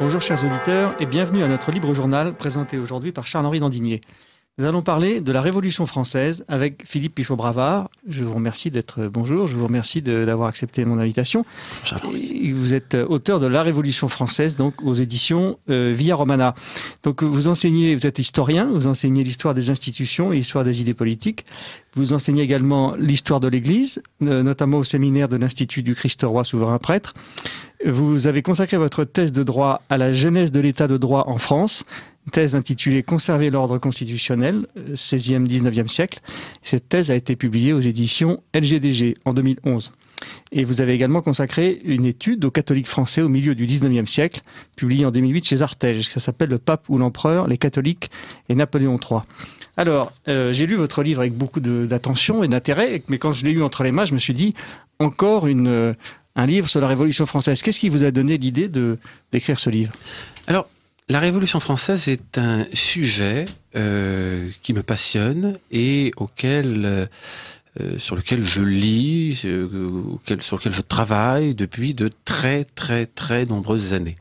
Bonjour chers auditeurs et bienvenue à notre libre journal présenté aujourd'hui par Charles-Henri Dandinier. Nous allons parler de la Révolution française avec Philippe Pichot-Bravard. Je vous remercie bonjour, je vous remercie d'avoir accepté mon invitation. Vous êtes auteur de La Révolution française, donc aux éditions Via Romana. Donc vous êtes historien, vous enseignez l'histoire des institutions et l'histoire des idées politiques. Vous enseignez également l'histoire de l'Église, notamment au séminaire de l'Institut du Christ-Roi souverain prêtre. Vous avez consacré votre thèse de droit à la genèse de l'état de droit en France, une thèse intitulée « Conserver l'ordre constitutionnel, 16e, 19e siècle ». Cette thèse a été publiée aux éditions LGDG en 2011. Et vous avez également consacré une étude aux catholiques français au milieu du 19e siècle, publiée en 2008 chez Artege. Ça s'appelle « Le pape ou l'empereur, les catholiques et Napoléon III ». Alors, j'ai lu votre livre avec beaucoup d'attention et d'intérêt, mais quand je l'ai eu entre les mains, je me suis dit, encore un livre sur la Révolution française. Qu'est-ce qui vous a donné l'idée d'écrire ce livre ? Alors, la Révolution française est un sujet qui me passionne et sur lequel je lis, sur lequel je travaille depuis de très très très nombreuses années.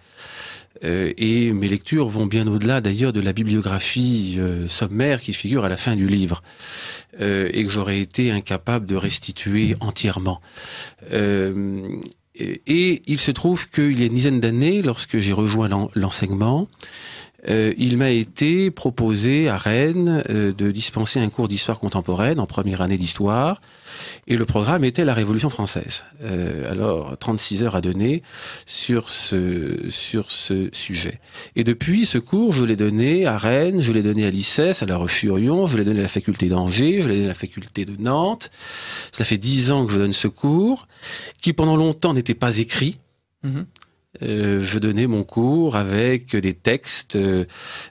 Et mes lectures vont bien au-delà d'ailleurs de la bibliographie sommaire qui figure à la fin du livre et que j'aurais été incapable de restituer entièrement. Et il se trouve qu'il y a une dizaine d'années, lorsque j'ai rejoint l'enseignement, il m'a été proposé à Rennes de dispenser un cours d'histoire contemporaine en première année d'histoire, et le programme était la Révolution française. Alors 36 heures à donner sur ce sujet. Et depuis ce cours, je l'ai donné à Rennes, je l'ai donné à l'ICES, à La Roche-sur-Yon, je l'ai donné à la faculté d'Angers, je l'ai donné à la faculté de Nantes. Ça fait 10 ans que je donne ce cours, qui pendant longtemps n'était pas écrit. Je donnais mon cours avec des textes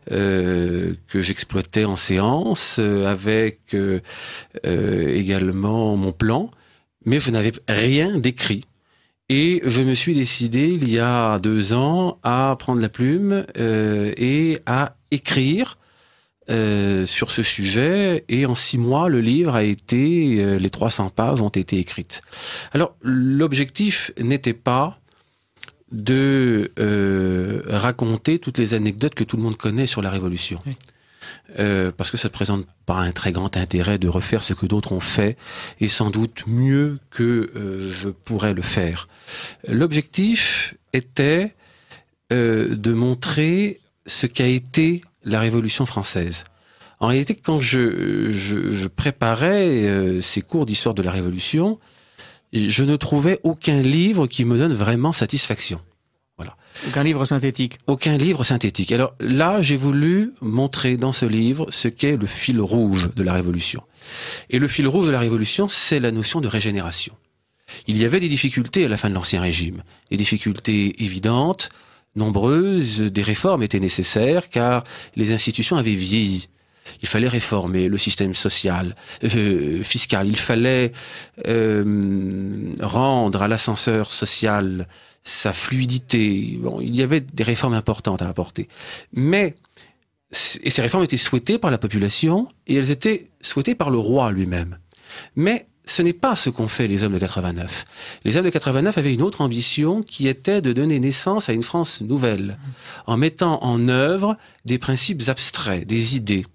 que j'exploitais en séance, avec également mon plan, mais je n'avais rien d'écrit. Et je me suis décidé, il y a 2 ans, à prendre la plume et à écrire sur ce sujet. Et en 6 mois, le livre a été, les 300 pages ont été écrites. Alors, l'objectif n'était pas de raconter toutes les anecdotes que tout le monde connaît sur la Révolution. Oui. Parce que ça ne présente pas un très grand intérêt de refaire ce que d'autres ont fait, et sans doute mieux que je pourrais le faire. L'objectif était de montrer ce qu'a été la Révolution française. En réalité, quand je préparais ces cours d'histoire de la Révolution, je ne trouvais aucun livre qui me donne vraiment satisfaction. Voilà. Aucun livre synthétique. Aucun livre synthétique. Alors là, j'ai voulu montrer dans ce livre ce qu'est le fil rouge de la Révolution. Et le fil rouge de la Révolution, c'est la notion de régénération. Il y avait des difficultés à la fin de l'Ancien Régime. Des difficultés évidentes, nombreuses, des réformes étaient nécessaires car les institutions avaient vieilli. Il fallait réformer le système social, fiscal. Il fallait rendre à l'ascenseur social sa fluidité. Bon, il y avait des réformes importantes à apporter. Et ces réformes étaient souhaitées par la population et elles étaient souhaitées par le roi lui-même. Mais ce n'est pas ce qu'ont fait les hommes de 89. Les hommes de 89 avaient une autre ambition qui était de donner naissance à une France nouvelle, en mettant en œuvre des principes abstraits, des idées.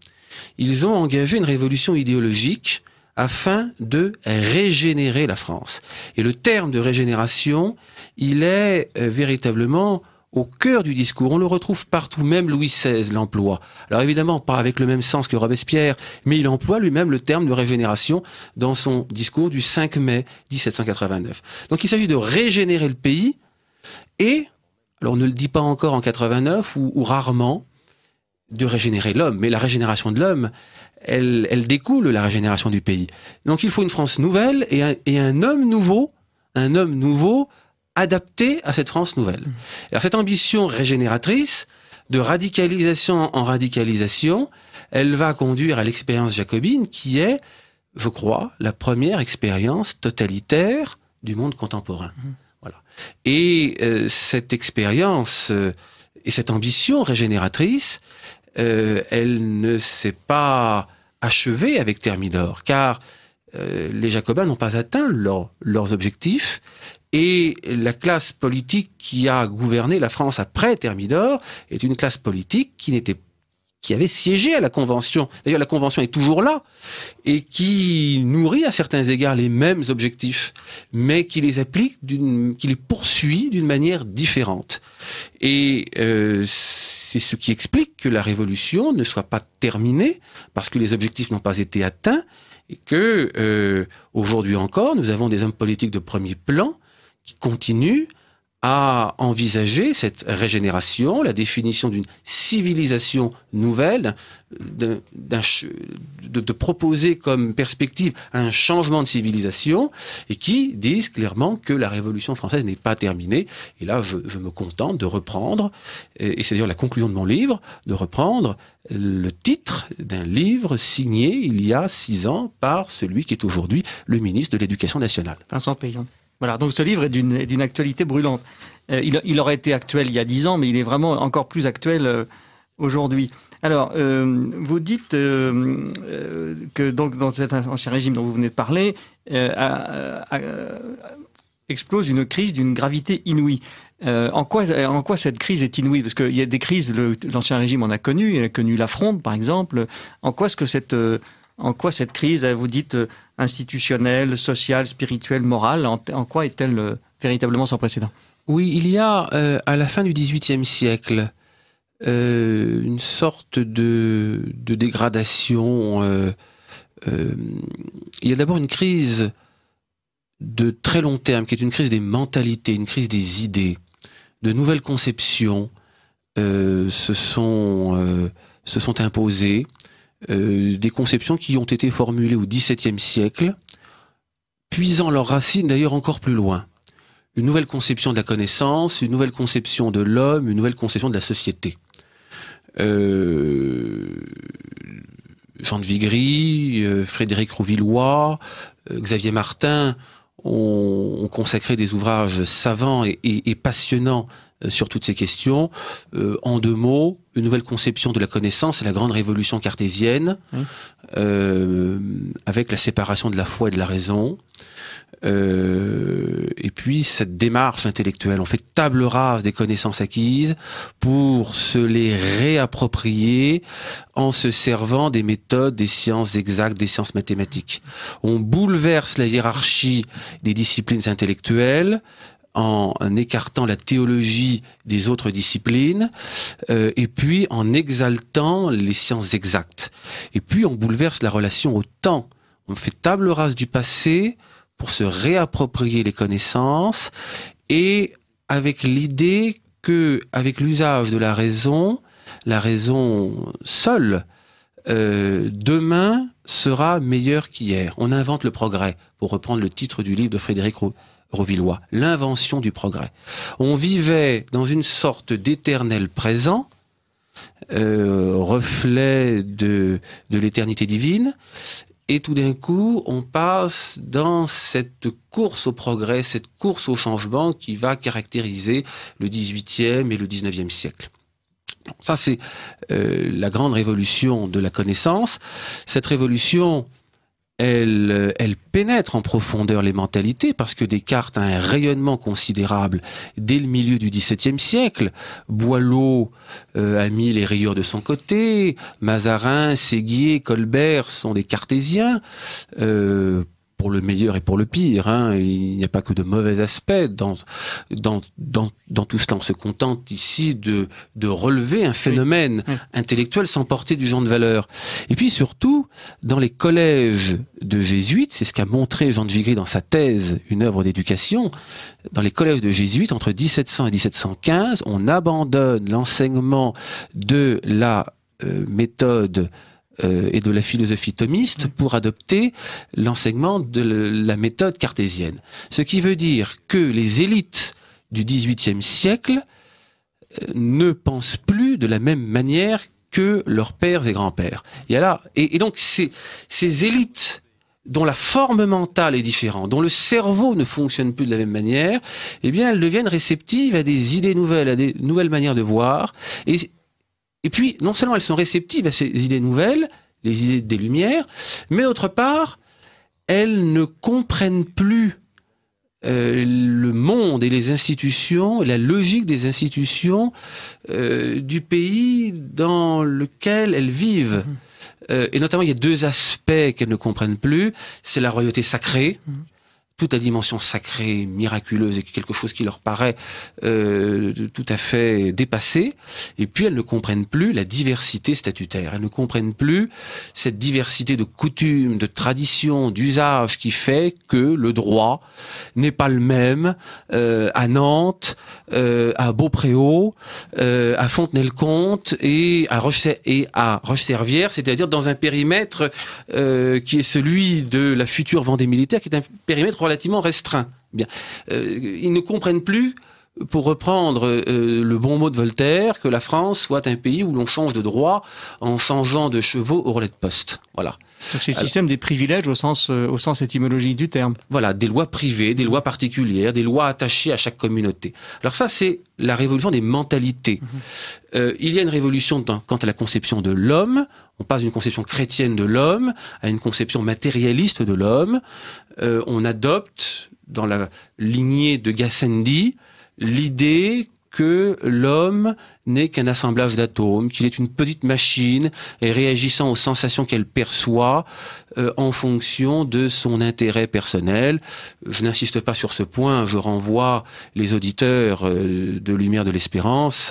Ils ont engagé une révolution idéologique afin de régénérer la France. Et le terme de régénération, il est véritablement au cœur du discours. On le retrouve partout, même Louis XVI l'emploie. Alors évidemment, pas avec le même sens que Robespierre, mais il emploie lui-même le terme de régénération dans son discours du 5 mai 1789. Donc il s'agit de régénérer le pays et, alors on ne le dit pas encore en 89 ou rarement, de régénérer l'homme, mais la régénération de l'homme, elle découle de la régénération du pays. Donc il faut une France nouvelle et un homme nouveau adapté à cette France nouvelle. Alors cette ambition régénératrice, de radicalisation en radicalisation, elle va conduire à l'expérience jacobine qui est, je crois, la première expérience totalitaire du monde contemporain. Voilà. Et cette expérience et cette ambition régénératrice, elle ne s'est pas achevée avec Thermidor, car les Jacobins n'ont pas atteint leurs objectifs Et la classe politique qui a gouverné la France après Thermidor est une classe politique qui avait siégé à la Convention. D'ailleurs, la Convention est toujours là et qui nourrit à certains égards les mêmes objectifs, mais qui les applique, qui les poursuit d'une manière différente. Et c'est ce qui explique que la Révolution ne soit pas terminée parce que les objectifs n'ont pas été atteints et que aujourd'hui encore, nous avons des hommes politiques de premier plan qui continuent à envisager cette régénération, la définition d'une civilisation nouvelle, de proposer comme perspective un changement de civilisation, et qui disent clairement que la Révolution française n'est pas terminée. Et là, je me contente de reprendre, et c'est d'ailleurs la conclusion de mon livre, de reprendre le titre d'un livre signé il y a 6 ans par celui qui est aujourd'hui le ministre de l'Éducation nationale. Vincent Peillon. Voilà, donc ce livre est d'une actualité brûlante. Il aurait été actuel il y a 10 ans, mais il est vraiment encore plus actuel aujourd'hui. Alors, vous dites que donc dans cet ancien régime dont vous venez de parler, explose une crise d'une gravité inouïe. En quoi cette crise est inouïe? Parce qu'il y a des crises, l'ancien régime en a connu, il a connu la Fronde par exemple. En quoi cette crise, vous dites, institutionnelle, sociale, spirituelle, morale, en quoi est-elle véritablement sans précédent? Oui, il y a, à la fin du XVIIIe siècle, une sorte de dégradation. Il y a d'abord une crise de très long terme, qui est une crise des mentalités, une crise des idées, de nouvelles conceptions se sont imposées. Des conceptions qui ont été formulées au XVIIe siècle, puisant leurs racines d'ailleurs encore plus loin. Une nouvelle conception de la connaissance, une nouvelle conception de l'homme, une nouvelle conception de la société. Jean de Vigry, Frédéric Rouvillois, Xavier Martin ont consacré des ouvrages savants et passionnants sur toutes ces questions. En 2 mots, une nouvelle conception de la connaissance, c'est la grande révolution cartésienne, avec la séparation de la foi et de la raison. Et puis cette démarche intellectuelle, on fait table rase des connaissances acquises pour se les réapproprier en se servant des méthodes des sciences exactes, des sciences mathématiques. On bouleverse la hiérarchie des disciplines intellectuelles en écartant la théologie des autres disciplines, et puis en exaltant les sciences exactes. Et puis on bouleverse la relation au temps. On fait table rase du passé pour se réapproprier les connaissances, et avec l'idée que, avec l'usage de la raison seule, demain sera meilleur qu'hier. On invente le progrès, pour reprendre le titre du livre de Frédéric Rouvillois, l'invention du progrès. On vivait dans une sorte d'éternel présent, reflet de l'éternité divine, et tout d'un coup, on passe dans cette course au progrès, cette course au changement qui va caractériser le XVIIIe et le XIXe siècle. Ça, c'est la grande révolution de la connaissance. Cette révolution, elle pénètre en profondeur les mentalités, parce que Descartes a un rayonnement considérable dès le milieu du XVIIe siècle. Boileau a mis les rayures de son côté, Mazarin, Séguier, Colbert sont des cartésiens, pour le meilleur et pour le pire, hein. Il n'y a pas que de mauvais aspects dans tout cela. On se contente ici de relever un phénomène intellectuel sans porter du genre de valeur. Et puis surtout, dans les collèges de jésuites, c'est ce qu'a montré Jean de Vigry dans sa thèse, une œuvre d'éducation, dans les collèges de jésuites, entre 1700 et 1715, on abandonne l'enseignement de la méthode et de la philosophie thomiste pour adopter l'enseignement de la méthode cartésienne. Ce qui veut dire que les élites du XVIIIe siècle ne pensent plus de la même manière que leurs pères et grands-pères. Et donc ces élites dont la forme mentale est différente, dont le cerveau ne fonctionne plus de la même manière, eh bien elles deviennent réceptives à des idées nouvelles, à des nouvelles manières de voir. Et puis, non seulement elles sont réceptives à ces idées nouvelles, les idées des Lumières, mais d'autre part, elles ne comprennent plus le monde et les institutions, la logique des institutions du pays dans lequel elles vivent. Et notamment, il y a deux aspects qu'elles ne comprennent plus. C'est la royauté sacrée. Toute la dimension sacrée, miraculeuse, et quelque chose qui leur paraît tout à fait dépassé. Et puis elles ne comprennent plus la diversité statutaire. Elles ne comprennent plus cette diversité de coutumes, de traditions, d'usages qui fait que le droit n'est pas le même à Nantes, à Beaupréau, à Fontenay-le-Comte et à Roche-Servière, c'est-à-dire dans un périmètre qui est celui de la future Vendée militaire, qui est un périmètre relativement restreint. Bien, ils ne comprennent plus, pour reprendre le bon mot de Voltaire, que la France soit un pays où l'on change de droit en changeant de chevaux au relais de poste. Voilà. Donc c'est le système des privilèges au sens étymologique du terme. Voilà, des lois privées, des lois particulières, des lois attachées à chaque communauté. Alors ça, c'est la révolution des mentalités. Il y a une révolution quant à la conception de l'homme. On passe d'une conception chrétienne de l'homme à une conception matérialiste de l'homme. On adopte, dans la lignée de Gassendi, l'idée que l'homme n'est qu'un assemblage d'atomes, qu'il est une petite machine et réagissant aux sensations qu'elle perçoit en fonction de son intérêt personnel. Je n'insiste pas sur ce point, je renvoie les auditeurs de Lumière de l'Espérance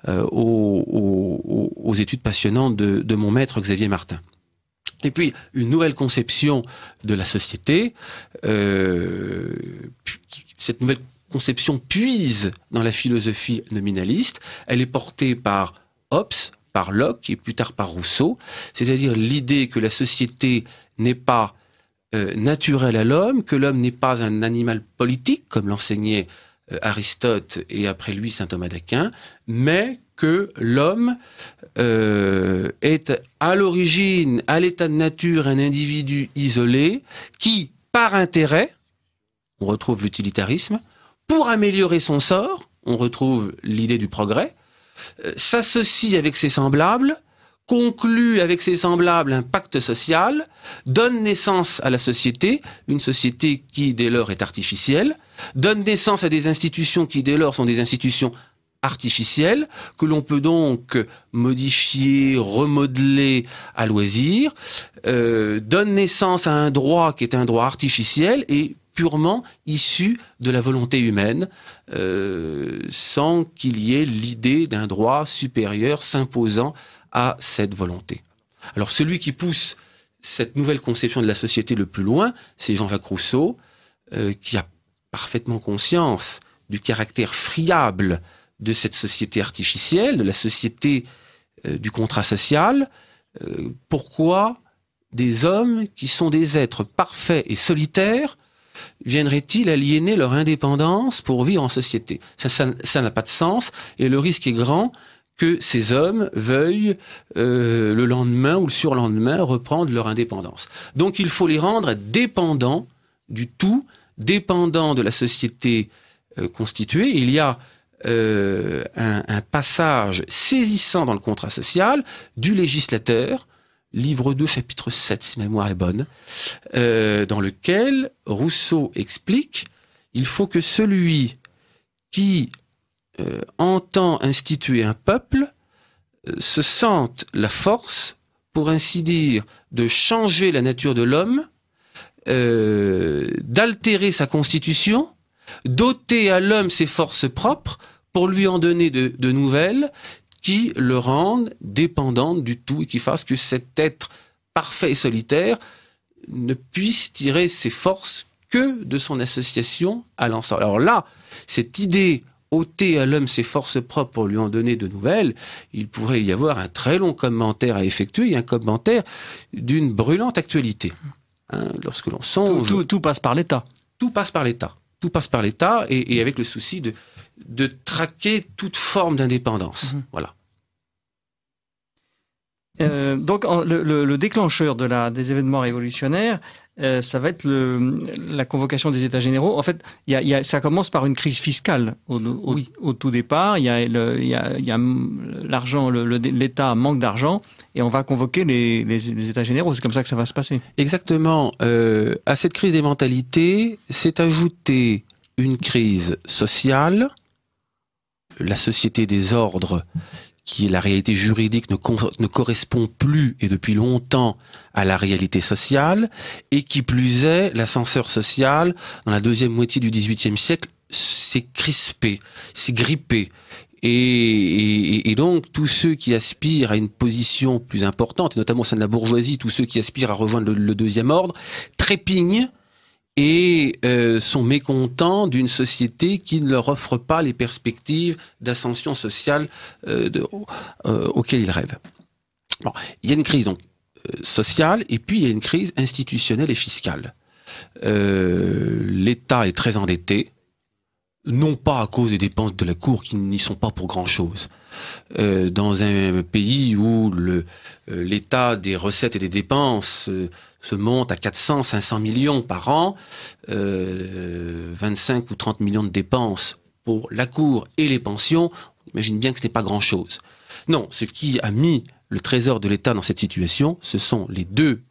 aux études passionnantes de mon maître Xavier Martin. Et puis, une nouvelle conception de la société, cette nouvelle conception puise dans la philosophie nominaliste. Elle est portée par Hobbes, par Locke et plus tard par Rousseau, c'est-à-dire l'idée que la société n'est pas naturelle à l'homme, que l'homme n'est pas un animal politique, comme l'enseignait Aristote et après lui saint Thomas d'Aquin, mais que l'homme est à l'origine, à l'état de nature, un individu isolé qui, par intérêt, on retrouve l'utilitarisme, pour améliorer son sort, on retrouve l'idée du progrès, s'associe avec ses semblables, conclut avec ses semblables un pacte social, donne naissance à la société, une société qui dès lors est artificielle, donne naissance à des institutions qui dès lors sont des institutions artificielles, que l'on peut donc modifier, remodeler à loisir, donne naissance à un droit qui est un droit artificiel et purement issu de la volonté humaine, sans qu'il y ait l'idée d'un droit supérieur s'imposant à cette volonté. Alors celui qui pousse cette nouvelle conception de la société le plus loin, c'est Jean-Jacques Rousseau, qui a parfaitement conscience du caractère friable de cette société artificielle, de la société du contrat social. Pourquoi des hommes qui sont des êtres parfaits et solitaires viendraient-ils aliéner leur indépendance pour vivre en société ? Ça n'a pas de sens et le risque est grand que ces hommes veuillent le lendemain ou le surlendemain reprendre leur indépendance. Donc il faut les rendre dépendants du tout, dépendants de la société constituée. Il y a un passage saisissant dans le contrat social du législateur, livre 2, chapitre 7, si ma mémoire est bonne, dans lequel Rousseau explique il faut que celui qui entend instituer un peuple se sente la force, pour ainsi dire, de changer la nature de l'homme, d'altérer sa constitution, doter à l'homme ses forces propres pour lui en donner de nouvelles qui le rendent dépendant du tout et qui fassent que cet être parfait et solitaire ne puisse tirer ses forces que de son association à l'ensemble. Alors là, cette idée ôter à l'homme ses forces propres pour lui en donner de nouvelles, il pourrait y avoir un très long commentaire à effectuer et un commentaire d'une brûlante actualité. Lorsque l'on songe... Tout passe par l'État. Tout passe par l'État. Tout passe par l'État et avec le souci de traquer toute forme d'indépendance. Voilà. Donc le déclencheur des événements révolutionnaires, ça va être la convocation des États généraux. En fait, ça commence par une crise fiscale au tout départ. Il y a l'argent, l'État manque d'argent et on va convoquer les États généraux. C'est comme ça que ça va se passer. Exactement. À cette crise des mentalités s'est ajoutée une crise sociale. La société des ordres, qui est la réalité juridique, ne correspond plus et depuis longtemps à la réalité sociale, et qui plus est, l'ascenseur social, dans la deuxième moitié du XVIIIe siècle, s'est crispé, s'est grippé. Et donc, tous ceux qui aspirent à une position plus importante, et notamment au sein de la bourgeoisie, tous ceux qui aspirent à rejoindre le deuxième ordre, trépignent et sont mécontents d'une société qui ne leur offre pas les perspectives d'ascension sociale auxquelles ils rêvent. Bon, il y a une crise donc sociale et puis il y a une crise institutionnelle et fiscale. L'État est très endetté, non pas à cause des dépenses de la Cour qui n'y sont pas pour grand-chose. Dans un pays où l'état des recettes et des dépenses se monte à 400, 500 millions par an, 25 ou 30 millions de dépenses pour la Cour et les pensions, on imagine bien que ce n'est pas grand-chose. Non, ce qui a mis le trésor de l'État dans cette situation, ce sont les deux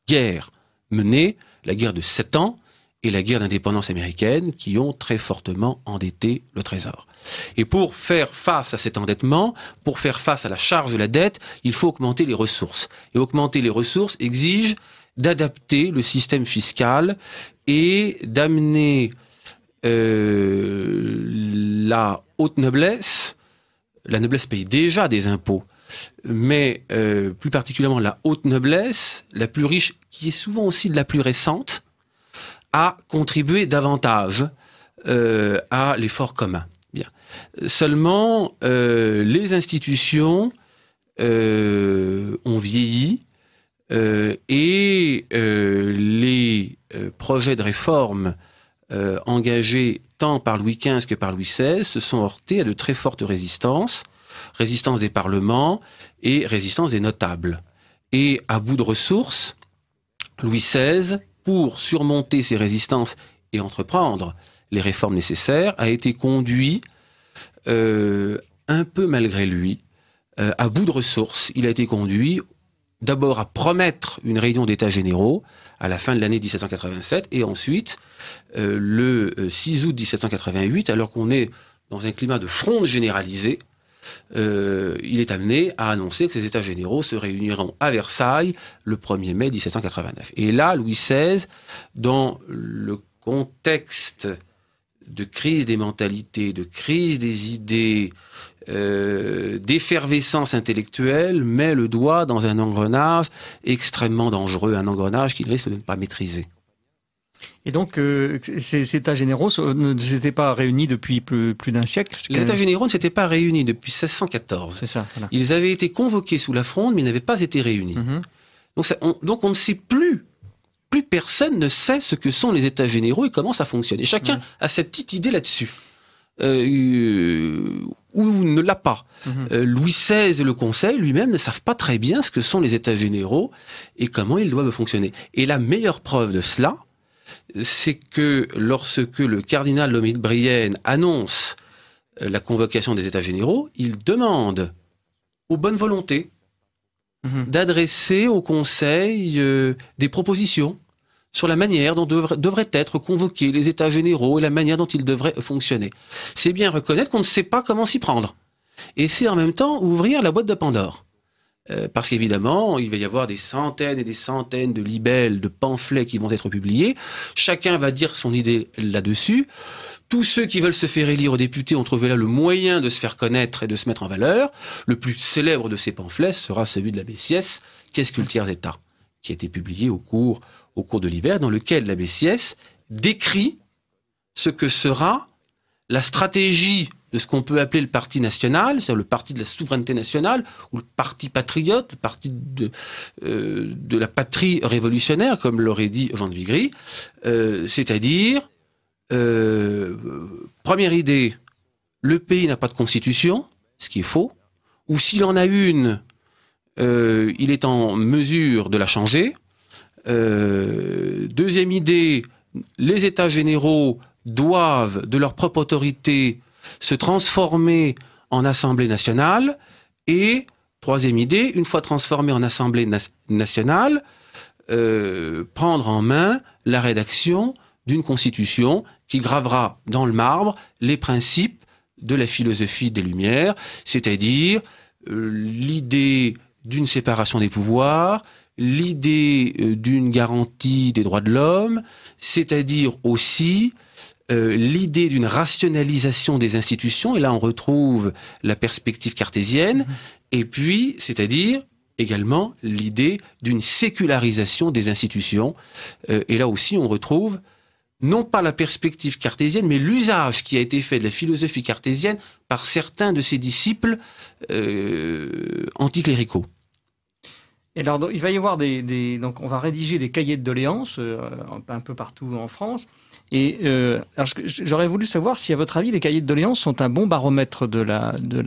guerres menées, la guerre de 7 ans et la guerre d'indépendance américaine, qui ont très fortement endetté le trésor. Et pour faire face à cet endettement, pour faire face à la charge de la dette, il faut augmenter les ressources. Et augmenter les ressources exige d'adapter le système fiscal et d'amener la haute noblesse. La noblesse paye déjà des impôts, mais plus particulièrement la haute noblesse, la plus riche, qui est souvent aussi de la plus récente, à contribuer davantage à l'effort commun. Bien. Seulement, les institutions ont vieilli et les projets de réforme engagés tant par Louis XV que par Louis XVI se sont heurtés à de très fortes résistances, résistance des parlements et résistance des notables. Et à bout de ressources, Louis XVI, pour surmonter ces résistances et entreprendre les réformes nécessaires, a été conduit, un peu malgré lui, à bout de ressources. Il a été conduit d'abord à promettre une réunion d'États généraux à la fin de l'année 1787, et ensuite, le 6 août 1788, alors qu'on est dans un climat de fronde généralisée, il est amené à annoncer que ces États généraux se réuniront à Versailles le 1er mai 1789. Et là, Louis XVI, dans le contexte de crise des mentalités, de crise des idées, d'effervescence intellectuelle, met le doigt dans un engrenage extrêmement dangereux, un engrenage qu'il risque de ne pas maîtriser. Et donc, ces États généraux ne s'étaient pas réunis depuis plus d'un siècle. Les États généraux ne s'étaient pas réunis depuis 1614. C'est ça, voilà. Ils avaient été convoqués sous la Fronde, mais ils n'avaient pas été réunis. Donc on ne sait plus personne ne sait ce que sont les États généraux et comment ça fonctionne. Et chacun a sa petite idée là-dessus. Ou ne l'a pas. Louis XVI et le Conseil lui-même ne savent pas très bien ce que sont les États généraux et comment ils doivent fonctionner. Et la meilleure preuve de cela, c'est que lorsque le cardinal Lomédy de Brienne annonce la convocation des États généraux, il demande aux bonnes volontés d'adresser au Conseil des propositions sur la manière dont devraient être convoqués les États généraux et la manière dont ils devraient fonctionner. C'est bien reconnaître qu'on ne sait pas comment s'y prendre. Et c'est en même temps ouvrir la boîte de Pandore. Parce qu'évidemment, il va y avoir des centaines et des centaines de libelles, de pamphlets qui vont être publiés. Chacun va dire son idée là-dessus. Tous ceux qui veulent se faire élire aux députés ont trouvé là le moyen de se faire connaître et de se mettre en valeur. Le plus célèbre de ces pamphlets sera celui de l'abbé Sieyès, Qu'est-ce que le tiers-État, qui a été publié au cours de l'hiver, dans lequel l'abbé Sieyès décrit ce que sera la stratégie de ce qu'on peut appeler le parti national, c'est-à-dire le parti de la souveraineté nationale, ou le parti patriote, le parti de la patrie révolutionnaire, comme l'aurait dit Jean de Vigry, c'est-à-dire, première idée, le pays n'a pas de constitution, ce qui est faux, ou s'il en a une, il est en mesure de la changer, Deuxième idée, les États généraux doivent, de leur propre autorité, se transformer en Assemblée nationale. Et troisième idée, une fois transformé en Assemblée nationale, prendre en main la rédaction d'une constitution qui gravera dans le marbre les principes de la philosophie des Lumières, c'est-à-dire l'idée d'une séparation des pouvoirs, l'idée d'une garantie des droits de l'homme, c'est-à-dire aussi l'idée d'une rationalisation des institutions, et là on retrouve la perspective cartésienne, et puis, c'est-à-dire également l'idée d'une sécularisation des institutions, et là aussi on retrouve non pas la perspective cartésienne, mais l'usage qui a été fait de la philosophie cartésienne par certains de ses disciples anticléricaux. Et alors, il va y avoir donc, on va rédiger des cahiers de doléances un peu partout en France. Et alors, j'aurais voulu savoir si, à votre avis, les cahiers de doléances sont un bon baromètre de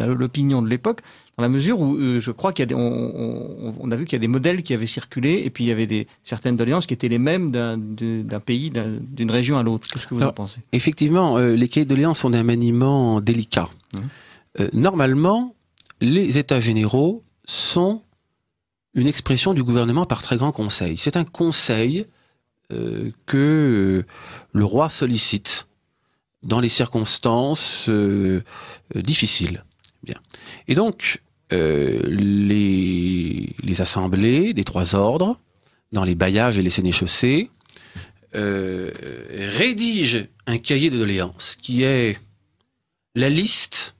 l'opinion de l'époque, dans la mesure où je crois qu'il y a on a vu qu'il y a des modèles qui avaient circulé, et puis il y avait certaines doléances qui étaient les mêmes d'un pays, d'une région à l'autre. Qu'est-ce que vous en pensez? Effectivement, les cahiers de doléances sont d'un maniement délicat. Normalement, les États généraux sont une expression du gouvernement par très grand conseil. C'est un conseil que le roi sollicite dans les circonstances difficiles. Bien. Et donc, les assemblées des trois ordres, dans les bailliages et les sénéchaussées, rédigent un cahier de doléances qui est la liste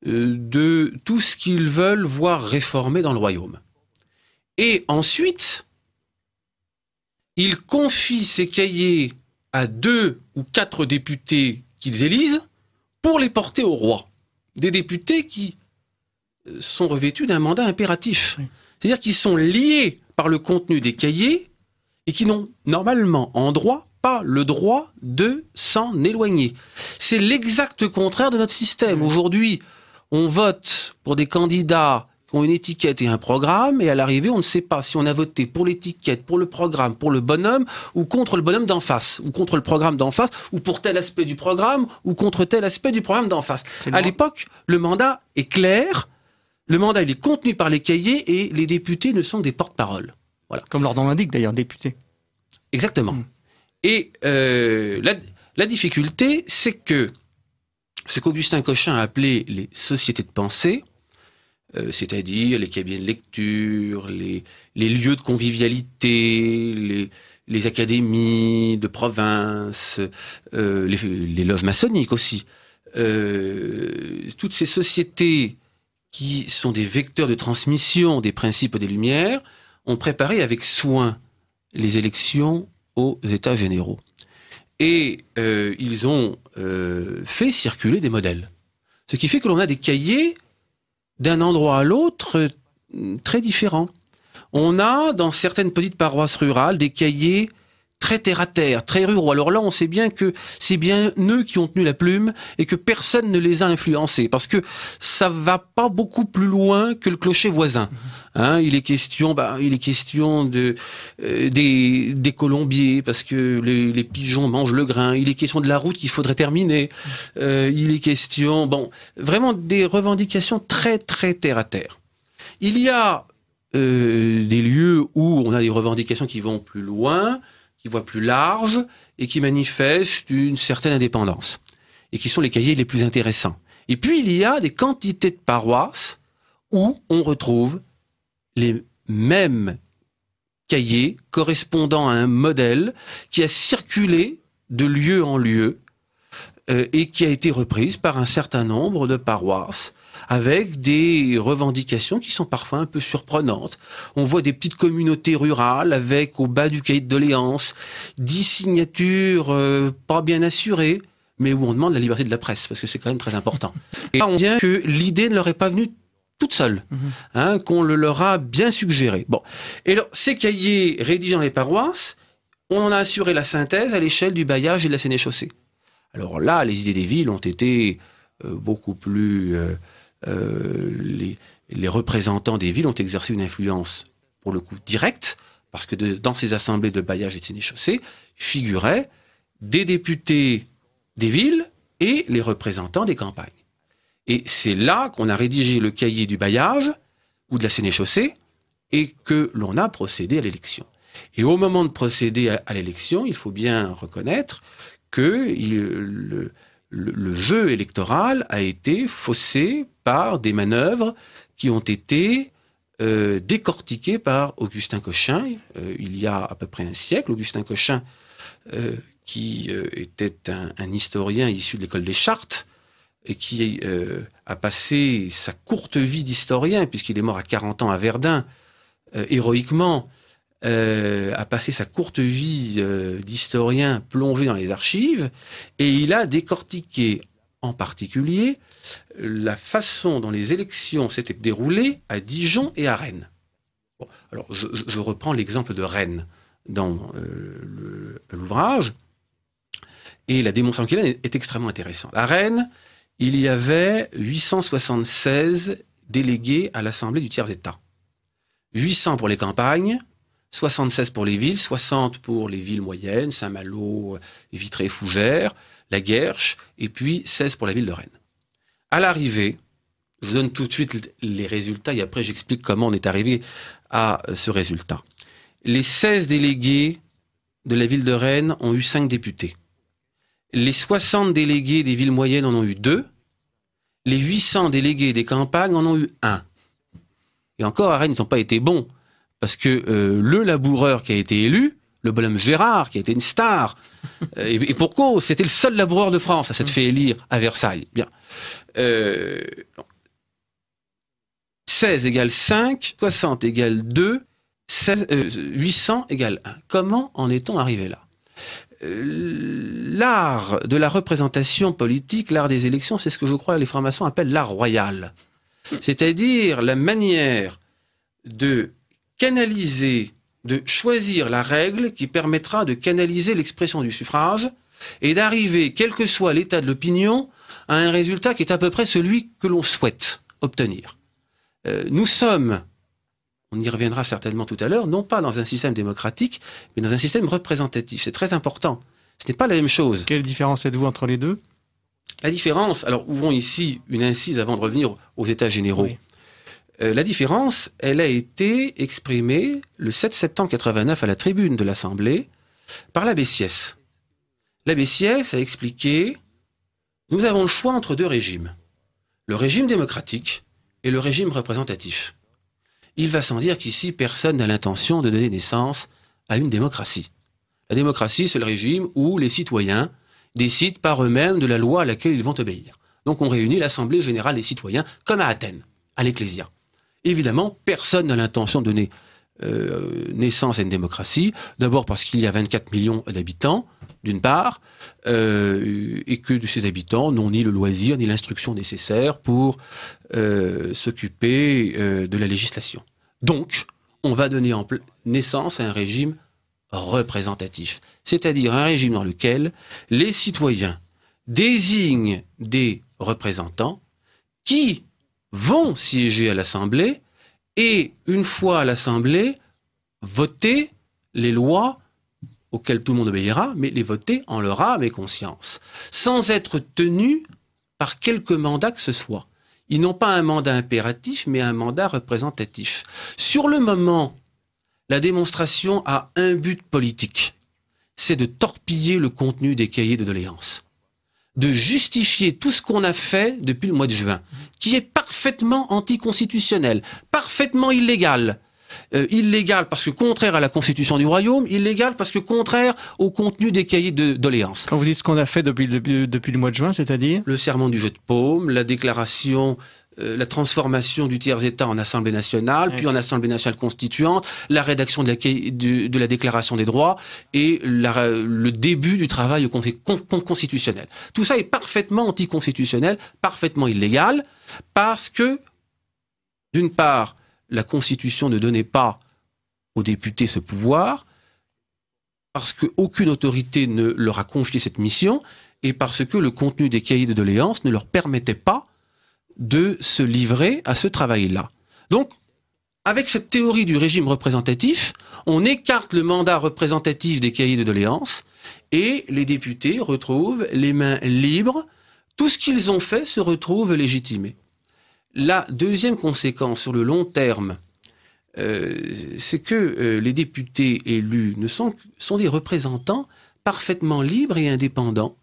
de tout ce qu'ils veulent voir réformer dans le royaume. Et ensuite, ils confient ces cahiers à 2 ou 4 députés qu'ils élisent pour les porter au roi. Des députés qui sont revêtus d'un mandat impératif. Oui. C'est-à-dire qu'ils sont liés par le contenu des cahiers et qui n'ont normalement en droit pas le droit de s'en éloigner. C'est l'exact contraire de notre système. Aujourd'hui, on vote pour des candidats qui ont une étiquette et un programme, et à l'arrivée, on ne sait pas si on a voté pour l'étiquette, pour le programme, pour le bonhomme, ou contre le bonhomme d'en face, ou contre le programme d'en face, ou pour tel aspect du programme, ou contre tel aspect du programme d'en face. À l'époque, le mandat est clair, le mandat il est contenu par les cahiers, et les députés ne sont que des porte-paroles. Voilà. Comme leur nom l'indique d'ailleurs, député. Exactement. Et la difficulté, c'est que ce qu'Augustin Cochin a appelé les sociétés de pensée, c'est-à-dire les cabinets de lecture, les lieux de convivialité, les académies de province, les loges maçonniques aussi. Toutes ces sociétés qui sont des vecteurs de transmission des principes des Lumières ont préparé avec soin les élections aux États généraux. Et ils ont fait circuler des modèles. Ce qui fait que l'on a des cahiers d'un endroit à l'autre très différents. On a, dans certaines petites paroisses rurales, des cahiers très terre-à-terre, très ruraux. Alors là, on sait bien que c'est bien eux qui ont tenu la plume et que personne ne les a influencés, parce que ça va pas beaucoup plus loin que le clocher voisin. Hein, il est question des colombiers, parce que les pigeons mangent le grain. Il est question de la route qu'il faudrait terminer. Il est question, vraiment des revendications très très terre-à-terre. Il y a des lieux où on a des revendications qui vont plus loin, qui voient plus large et qui manifestent une certaine indépendance, et qui sont les cahiers les plus intéressants. Et puis il y a des quantités de paroisses où on retrouve les mêmes cahiers correspondant à un modèle qui a circulé de lieu en lieu et qui a été reprise par un certain nombre de paroisses, avec des revendications qui sont parfois un peu surprenantes. On voit des petites communautés rurales avec, au bas du cahier de doléances, 10 signatures pas bien assurées, mais où on demande la liberté de la presse, parce que c'est quand même très important. Et là, on vient que l'idée ne leur est pas venue toute seule, qu'on le leur a bien suggéré. Bon. Et alors, ces cahiers rédigés dans les paroisses, on en a assuré la synthèse à l'échelle du bailliage et de la sénéchaussée. Alors là, les idées des villes ont été beaucoup plus... les représentants des villes ont exercé une influence, pour le coup, directe, parce que dans ces assemblées de bailliage et de sénéchaussée figuraient des députés des villes et les représentants des campagnes. Et c'est là qu'on a rédigé le cahier du bailliage ou de la sénéchaussée et que l'on a procédé à l'élection. Et au moment de procéder à l'élection, il faut bien reconnaître que le jeu électoral a été faussé par des manœuvres qui ont été décortiquées par Augustin Cochin il y a à peu près un siècle. Augustin Cochin, qui était un historien issu de l'école des Chartes et qui a passé sa courte vie d'historien, puisqu'il est mort à 40 ans à Verdun, héroïquement, a passé sa courte vie d'historien plongé dans les archives, et il a décortiqué en particulier la façon dont les élections s'étaient déroulées à Dijon et à Rennes. Bon, alors je reprends l'exemple de Rennes dans l'ouvrage, et la démonstration qu'il a est extrêmement intéressante. À Rennes, il y avait 876 délégués à l'Assemblée du tiers-État. 800 pour les campagnes, 76 pour les villes, 60 pour les villes moyennes, Saint-Malo, Vitré, Fougères, la Guerche, et puis 16 pour la ville de Rennes. À l'arrivée, je vous donne tout de suite les résultats et après j'explique comment on est arrivé à ce résultat. Les 16 délégués de la ville de Rennes ont eu 5 députés. Les 60 délégués des villes moyennes en ont eu 2. Les 800 délégués des campagnes en ont eu 1. Et encore, à Rennes, ils n'ont pas été bons. Parce que le laboureur qui a été élu, le bonhomme Gérard, qui a été une star, et pour cause, c'était le seul laboureur de France à s'être fait élire à Versailles. Bien. 16 égale 5, 60 égale 2, 800 égale 1. Comment en est-on arrivé là ? L'art de la représentation politique, l'art des élections, c'est ce que je crois les francs-maçons appellent l'art royal. C'est-à-dire la manière de canaliser, de choisir la règle qui permettra de canaliser l'expression du suffrage et d'arriver, quel que soit l'état de l'opinion, à un résultat qui est à peu près celui que l'on souhaite obtenir. Nous sommes, on y reviendra certainement tout à l'heure, non pas dans un système démocratique, mais dans un système représentatif. C'est très important. Ce n'est pas la même chose. Quelle différence êtes-vous entre les deux ? La différence, alors ouvrons ici une incise avant de revenir aux États généraux. Oui. La différence, elle a été exprimée le 7 septembre 89 à la tribune de l'Assemblée par l'abbé Sieyès. L'abbé Sieyès a expliqué « Nous avons le choix entre 2 régimes, le régime démocratique et le régime représentatif. Il va sans dire qu'ici, personne n'a l'intention de donner naissance à une démocratie. La démocratie, c'est le régime où les citoyens décident par eux-mêmes de la loi à laquelle ils vont obéir. Donc on réunit l'Assemblée générale des citoyens, comme à Athènes, à l'Ecclésia. Évidemment, personne n'a l'intention de donner naissance à une démocratie. D'abord parce qu'il y a 24 millions d'habitants, d'une part, et que de ces habitants n'ont ni le loisir ni l'instruction nécessaire pour s'occuper de la législation. Donc, on va donner naissance à un régime représentatif, c'est-à-dire un régime dans lequel les citoyens désignent des représentants qui vont siéger à l'Assemblée et, une fois à l'Assemblée, voter les lois auxquelles tout le monde obéira, mais les voter en leur âme et conscience, sans être tenus par quelque mandat que ce soit. Ils n'ont pas un mandat impératif, mais un mandat représentatif. Sur le moment, la démonstration a un but politique, c'est de torpiller le contenu des cahiers de doléances, de justifier tout ce qu'on a fait depuis le mois de juin, qui est parfaitement anticonstitutionnel, parfaitement illégal. Illégal parce que contraire à la Constitution du Royaume, illégal parce que contraire au contenu des cahiers de doléances. Quand vous dites ce qu'on a fait depuis le mois de juin, c'est-à-dire ? Le serment du jeu de paume, la déclaration, la transformation du tiers-État en Assemblée nationale, puis en Assemblée nationale constituante, la rédaction de la Déclaration des droits et le début du travail constitutionnel. Tout ça est parfaitement anticonstitutionnel, parfaitement illégal, parce que, d'une part, la Constitution ne donnait pas aux députés ce pouvoir, parce qu'aucune autorité ne leur a confié cette mission, et parce que le contenu des cahiers de doléances ne leur permettait pas de se livrer à ce travail-là. Donc, avec cette théorie du régime représentatif, on écarte le mandat représentatif des cahiers de doléances et les députés retrouvent les mains libres. Tout ce qu'ils ont fait se retrouve légitimé. La deuxième conséquence sur le long terme, c'est que les députés élus sont des représentants parfaitement libres et indépendants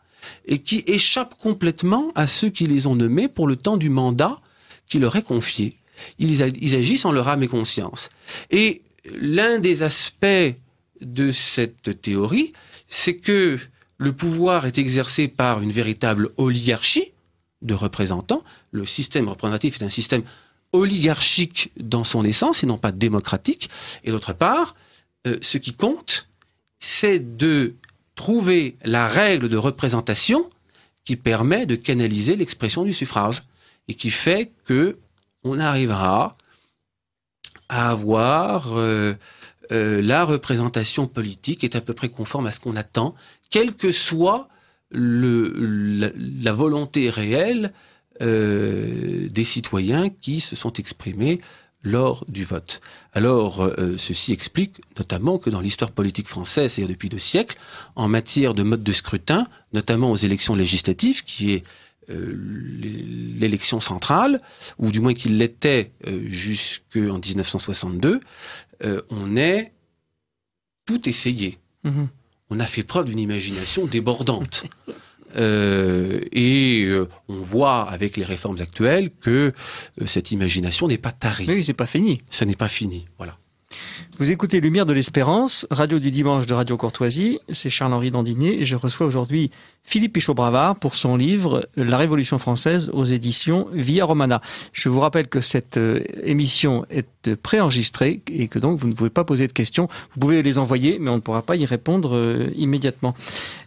et qui échappent complètement à ceux qui les ont nommés pour le temps du mandat qui leur est confié. Ils agissent en leur âme et conscience. Et l'un des aspects de cette théorie, c'est que le pouvoir est exercé par une véritable oligarchie de représentants. Le système représentatif est un système oligarchique dans son essence et non pas démocratique. Et d'autre part, ce qui compte, c'est de trouver la règle de représentation qui permet de canaliser l'expression du suffrage et qui fait que on arrivera à avoir la représentation politique est à peu près conforme à ce qu'on attend, quelle que soit la volonté réelle des citoyens qui se sont exprimés lors du vote. Alors, ceci explique notamment que dans l'histoire politique française, c'est-à-dire depuis 2 siècles, en matière de mode de scrutin, notamment aux élections législatives, qui est l'élection centrale, ou du moins qu'il l'était jusqu'en 1962, on est tout essayé. Mmh. On a fait preuve d'une imagination débordante. On voit avec les réformes actuelles que cette imagination n'est pas tarie. Oui, c'est pas fini. Ça n'est pas fini, voilà. Vous écoutez Lumière de l'Espérance, radio du dimanche de Radio Courtoisie. C'est Charles-Henri Dandinier et je reçois aujourd'hui Philippe Pichot-Bravard pour son livre « La Révolution française » aux éditions Via Romana. Je vous rappelle que cette émission est préenregistrée et que donc vous ne pouvez pas poser de questions. Vous pouvez les envoyer, mais on ne pourra pas y répondre immédiatement.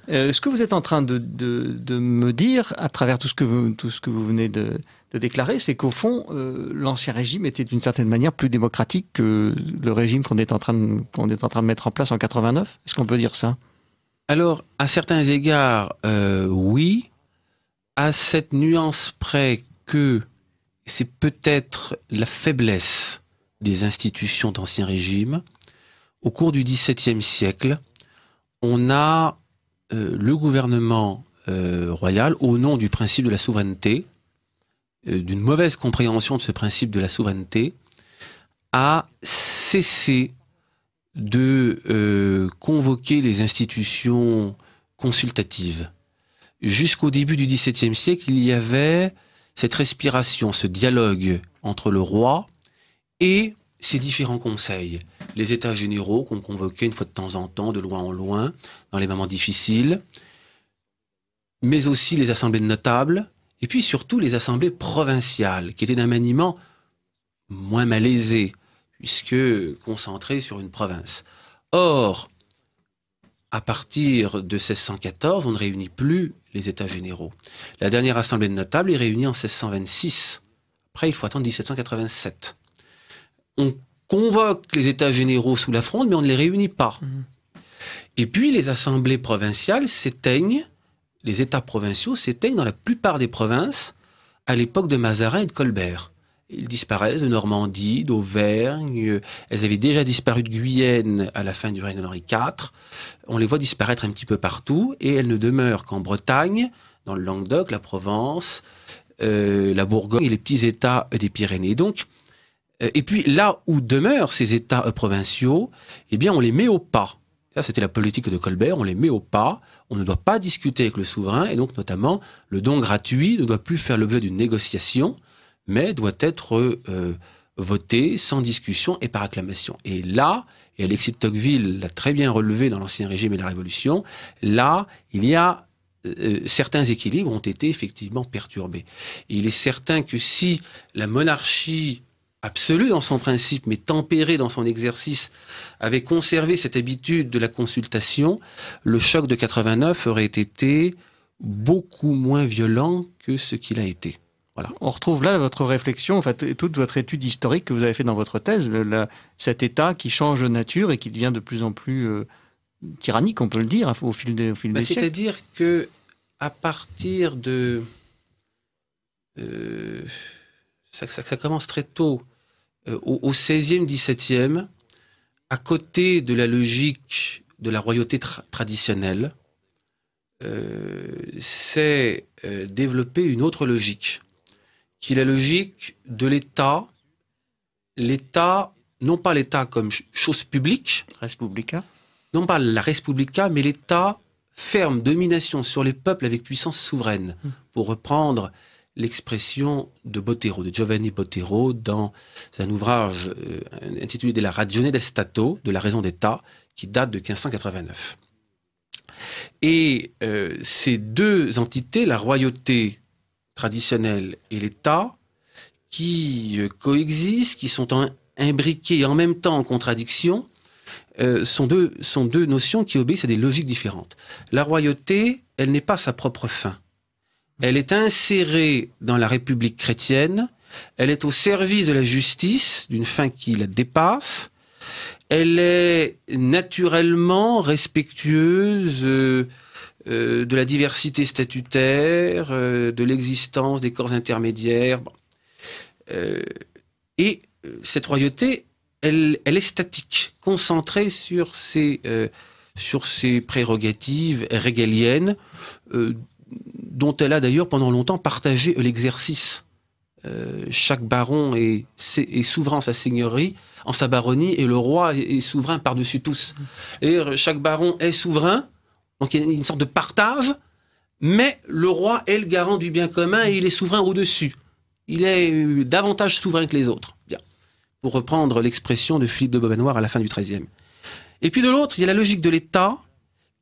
Ce que vous êtes en train de me dire, à travers tout ce que vous venez de déclarer, c'est qu'au fond, l'Ancien Régime était d'une certaine manière plus démocratique que le régime qu'on est en train de mettre en place en 89. Est-ce qu'on peut dire ça? Alors, à certains égards, oui, à cette nuance près que c'est peut-être la faiblesse des institutions d'Ancien Régime. Au cours du XVIIe siècle, on a le gouvernement royal, au nom du principe de la souveraineté, d'une mauvaise compréhension de ce principe de la souveraineté, a cessé de convoquer les institutions consultatives. Jusqu'au début du XVIIe siècle, il y avait cette respiration, ce dialogue entre le roi et ses différents conseils. Les États généraux qu'on convoquait une fois de temps en temps, de loin en loin, dans les moments difficiles, mais aussi les assemblées de notables, et puis surtout les assemblées provinciales, qui étaient d'un maniement moins malaisé, puisque concentrées sur une province. Or, à partir de 1614, on ne réunit plus les États généraux. La dernière assemblée de notables est réunie en 1626. Après, il faut attendre 1787. On convoque les États généraux sous la Fronde, mais on ne les réunit pas. Et puis, les assemblées provinciales s'éteignent, les États provinciaux s'éteignent dans la plupart des provinces à l'époque de Mazarin et de Colbert. Ils disparaissent de Normandie, d'Auvergne, elles avaient déjà disparu de Guyenne à la fin du règne d'Henri IV. On les voit disparaître un petit peu partout et elles ne demeurent qu'en Bretagne, dans le Languedoc, la Provence, la Bourgogne et les petits États des Pyrénées. Donc, et puis là où demeurent ces États provinciaux, eh bien on les met au pas. Ça, c'était la politique de Colbert, on les met au pas, on ne doit pas discuter avec le souverain, et donc notamment le don gratuit ne doit plus faire l'objet d'une négociation, mais doit être voté sans discussion et par acclamation. Et là, et Alexis de Tocqueville l'a très bien relevé dans l'Ancien Régime et la Révolution, là, il y a certains équilibres ont été effectivement perturbés. Et il est certain que si la monarchie absolue dans son principe, mais tempérée dans son exercice, avait conservé cette habitude de la consultation, le choc de 89 aurait été beaucoup moins violent que ce qu'il a été. Voilà. On retrouve là votre réflexion, en fait, toute votre étude historique que vous avez fait dans votre thèse, cet État qui change de nature et qui devient de plus en plus tyrannique, on peut le dire, au fil des siècles. C'est-à-dire que à partir de... ça commence très tôt. au XVIe, XVIIe, à côté de la logique de la royauté traditionnelle, s'est développée une autre logique, qui est la logique de l'État. L'État, non pas l'État comme chose publique, Respublica. non pas la Respublica, mais l'État ferme domination sur les peuples avec puissance souveraine, pour reprendre l'expression de Botero, de Giovanni Botero, dans un ouvrage intitulé De la ragione del Stato, de la raison d'État, qui date de 1589. Et ces deux entités, la royauté traditionnelle et l'État, qui coexistent, qui sont imbriquées et en même temps en contradiction, sont deux notions qui obéissent à des logiques différentes. La royauté, elle n'est pas sa propre fin. Elle est insérée dans la République chrétienne, elle est au service de la justice, d'une fin qui la dépasse, elle est naturellement respectueuse de la diversité statutaire, de l'existence des corps intermédiaires. Et cette royauté, elle est statique, concentrée sur ses prérogatives régaliennes, dont elle a d'ailleurs pendant longtemps partagé l'exercice. Chaque baron est souverain en sa seigneurie, en sa baronnie, et le roi est souverain par-dessus tous. Et chaque baron est souverain, donc il y a une sorte de partage, mais le roi est le garant du bien commun et il est souverain au-dessus. Il est davantage souverain que les autres. Bien. Pour reprendre l'expression de Philippe de Beaumanoir à la fin du XIIIe. Et puis de l'autre, il y a la logique de l'État,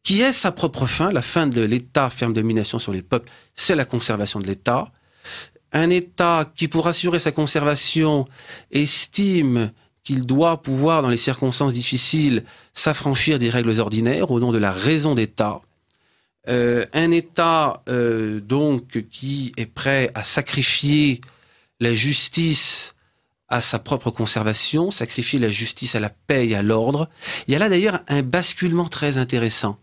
qui est sa propre fin. La fin de l'État, ferme domination sur les peuples, c'est la conservation de l'État. Un État qui, pour assurer sa conservation, estime qu'il doit pouvoir, dans les circonstances difficiles, s'affranchir des règles ordinaires au nom de la raison d'État. Un État, donc, qui est prêt à sacrifier la justice à sa propre conservation, sacrifier la justice à la paix et à l'ordre. Il y a là d'ailleurs un basculement très intéressant.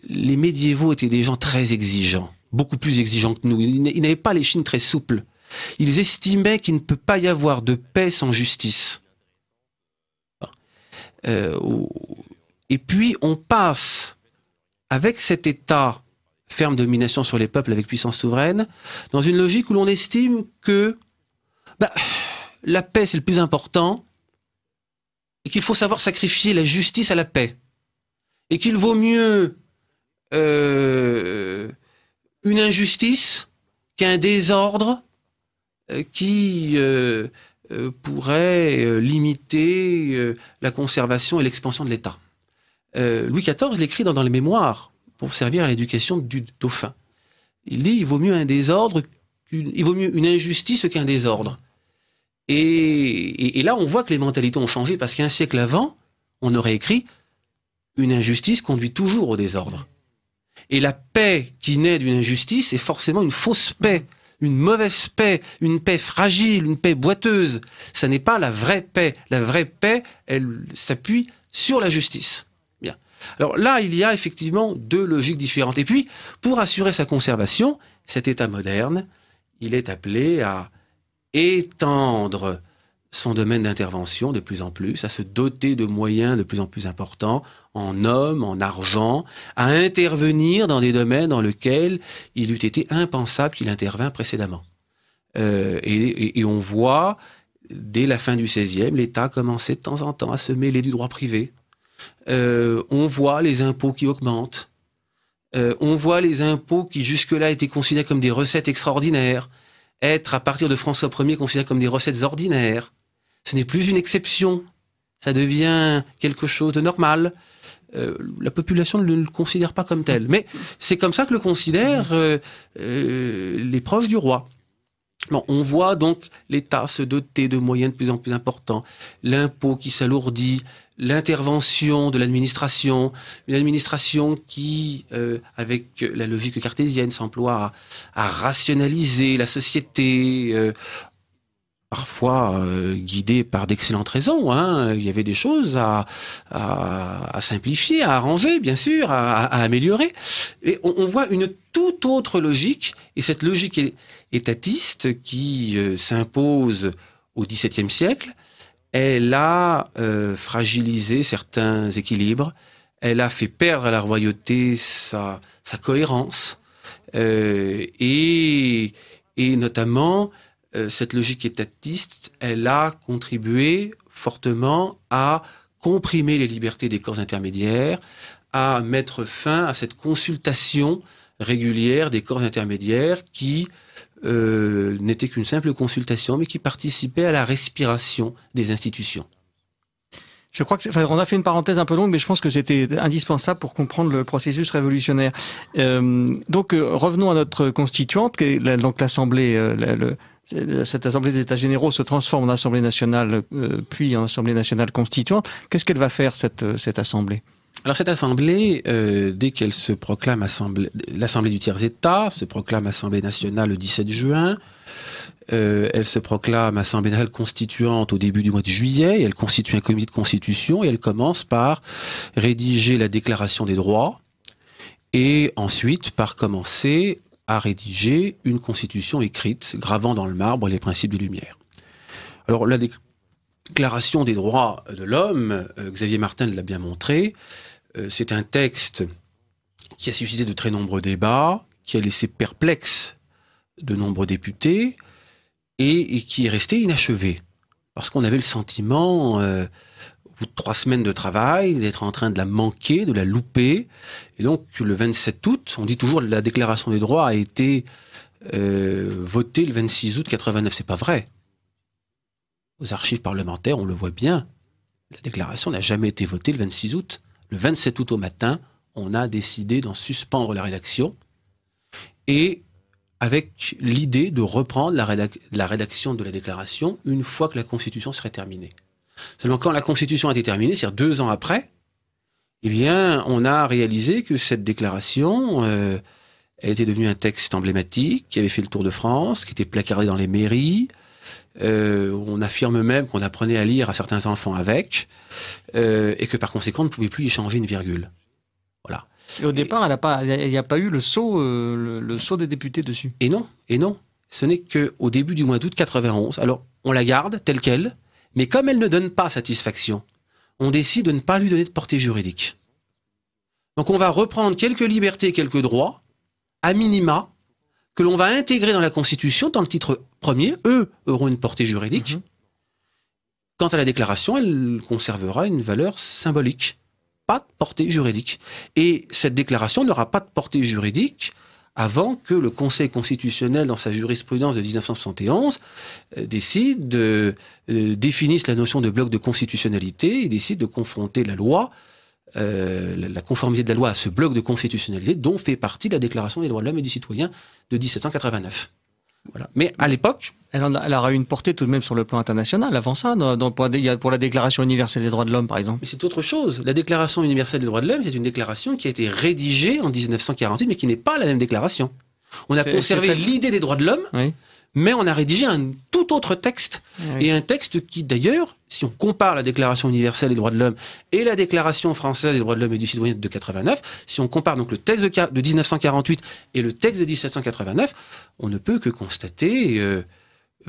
Les médiévaux étaient des gens très exigeants, beaucoup plus exigeants que nous. Ils n'avaient pas l'échine très souple. Ils estimaient qu'il ne peut pas y avoir de paix sans justice. Et puis on passe, avec cet État ferme domination sur les peuples avec puissance souveraine, dans une logique où l'on estime que la paix c'est le plus important et qu'il faut savoir sacrifier la justice à la paix et qu'il vaut mieux une injustice qu'un désordre qui pourrait limiter la conservation et l'expansion de l'État. Louis XIV l'écrit dans les Mémoires pour servir à l'éducation du dauphin. Il dit il vaut mieux un désordre, il vaut mieux une injustice qu'un désordre. Et là, on voit que les mentalités ont changé parce qu'un siècle avant, on aurait écrit une injustice conduit toujours au désordre. Et la paix qui naît d'une injustice est forcément une fausse paix, une mauvaise paix, une paix fragile, une paix boiteuse. Ça n'est pas la vraie paix. La vraie paix, elle s'appuie sur la justice. Bien. Alors là, il y a effectivement deux logiques différentes. Et puis, pour assurer sa conservation, cet État moderne, il est appelé à étendre son domaine d'intervention de plus en plus, à se doter de moyens de plus en plus importants, en hommes, en argent, à intervenir dans des domaines dans lesquels il eût été impensable qu'il intervint précédemment. Et on voit, dès la fin du XVIe, l'État commençait de temps en temps à se mêler du droit privé. On voit les impôts qui augmentent. On voit les impôts qui jusque-là étaient considérés comme des recettes extraordinaires, être, à partir de François Ier, considérés comme des recettes ordinaires. Ce n'est plus une exception. Ça devient quelque chose de normal. La population ne le considère pas comme tel. Mais c'est comme ça que le considèrent les proches du roi. Bon, on voit donc l'État se doter de moyens de plus en plus importants, l'impôt qui s'alourdit, l'intervention de l'administration, une administration qui, avec la logique cartésienne, s'emploie à rationaliser la société, parfois guidée par d'excellentes raisons. Il y avait des choses à simplifier, à arranger, bien sûr, à améliorer. Et on voit une toute autre logique, et cette logique étatiste qui s'impose au XVIIe siècle, elle a fragilisé certains équilibres, elle a fait perdre à la royauté sa cohérence, et notamment cette logique étatiste, elle a contribué fortement à comprimer les libertés des corps intermédiaires, à mettre fin à cette consultation régulière des corps intermédiaires qui n'était qu'une simple consultation, mais qui participait à la respiration des institutions. Je crois que on a fait une parenthèse un peu longue, mais je pense que c'était indispensable pour comprendre le processus révolutionnaire. Donc revenons à notre constituante, qui est donc l'Assemblée. Cette Assemblée des États généraux se transforme en Assemblée nationale, puis en Assemblée nationale constituante. Qu'est-ce qu'elle va faire cette Assemblée ? Alors cette Assemblée, dès qu'elle se proclame l'Assemblée du tiers-État, se proclame Assemblée nationale le 17 juin, elle se proclame Assemblée nationale constituante au début du mois de juillet, elle constitue un comité de constitution et elle commence par rédiger la déclaration des droits et ensuite par commencer à rédiger une constitution écrite, gravant dans le marbre les principes des Lumières. Alors la Déclaration des droits de l'homme, Xavier Martin l'a bien montré, c'est un texte qui a suscité de très nombreux débats, qui a laissé perplexe de nombreux députés et qui est resté inachevé. Parce qu'on avait le sentiment, au bout de 3 semaines de travail, d'être en train de la manquer, de la louper. Et donc le 27 août, on dit toujours la Déclaration des droits a été votée le 26 août 89. C'est pas vrai. Aux archives parlementaires, on le voit bien. La déclaration n'a jamais été votée le 26 août. Le 27 août au matin, on a décidé d'en suspendre la rédaction et avec l'idée de reprendre la rédaction de la déclaration une fois que la Constitution serait terminée. Seulement quand la Constitution a été terminée, c'est-à-dire 2 ans après, eh bien, on a réalisé que cette déclaration, elle était devenue un texte emblématique, qui avait fait le tour de France, qui était placardé dans les mairies. On affirme même qu'on apprenait à lire à certains enfants avec, et que par conséquent, on ne pouvait plus y changer une virgule. Voilà. Et au départ, il n'y a pas eu le sceau des députés dessus. Et non. Ce n'est qu'au début du mois d'août 91. Alors, on la garde telle qu'elle, mais comme elle ne donne pas satisfaction, on décide de ne pas lui donner de portée juridique. Donc, on va reprendre quelques libertés, quelques droits, à minima, que l'on va intégrer dans la Constitution, dans le titre premier, eux auront une portée juridique. Quant à la déclaration, elle conservera une valeur symbolique, pas de portée juridique. Et cette déclaration n'aura pas de portée juridique avant que le Conseil constitutionnel, dans sa jurisprudence de 1971, définisse la notion de bloc de constitutionnalité et décide de confronter la loi, la conformité de la loi à ce bloc de constitutionnalité dont fait partie la Déclaration des droits de l'homme et du citoyen de 1789. Voilà. Mais à l'époque... Elle aura eu une portée tout de même sur le plan international avant ça, pour la Déclaration universelle des droits de l'homme, par exemple. Mais c'est autre chose. La Déclaration universelle des droits de l'homme, c'est une déclaration qui a été rédigée en 1948, mais qui n'est pas la même déclaration. On a conservé l'idée des droits de l'homme, oui, mais on a rédigé un tout autre texte. Oui. Et un texte qui, d'ailleurs, si on compare la Déclaration universelle des droits de l'homme et la Déclaration française des droits de l'homme et du citoyen de 89, si on compare donc le texte de 1948 et le texte de 1789, on ne peut que constater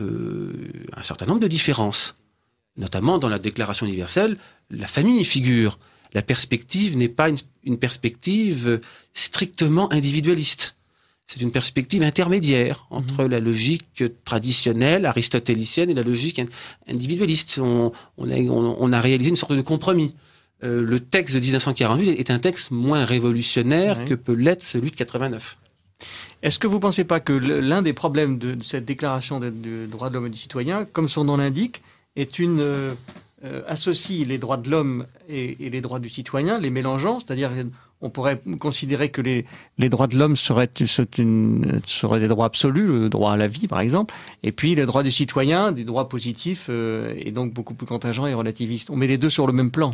un certain nombre de différences. Notamment dans la Déclaration universelle, la famille figure. La perspective n'est pas une perspective strictement individualiste. C'est une perspective intermédiaire entre la logique traditionnelle, aristotélicienne, et la logique individualiste. On a réalisé une sorte de compromis. Le texte de 1948 est un texte moins révolutionnaire que peut l'être celui de 89. Est-ce que vous ne pensez pas que l'un des problèmes de cette déclaration des droits de l'homme et du citoyen, comme son nom l'indique, est associe les droits de l'homme et les droits du citoyen, les mélangeant, c'est-à-dire on pourrait considérer que les droits de l'homme seraient des droits absolus, le droit à la vie par exemple, et puis les droits du citoyen, des droits positifs, et donc beaucoup plus contingents et relativistes. On met les deux sur le même plan.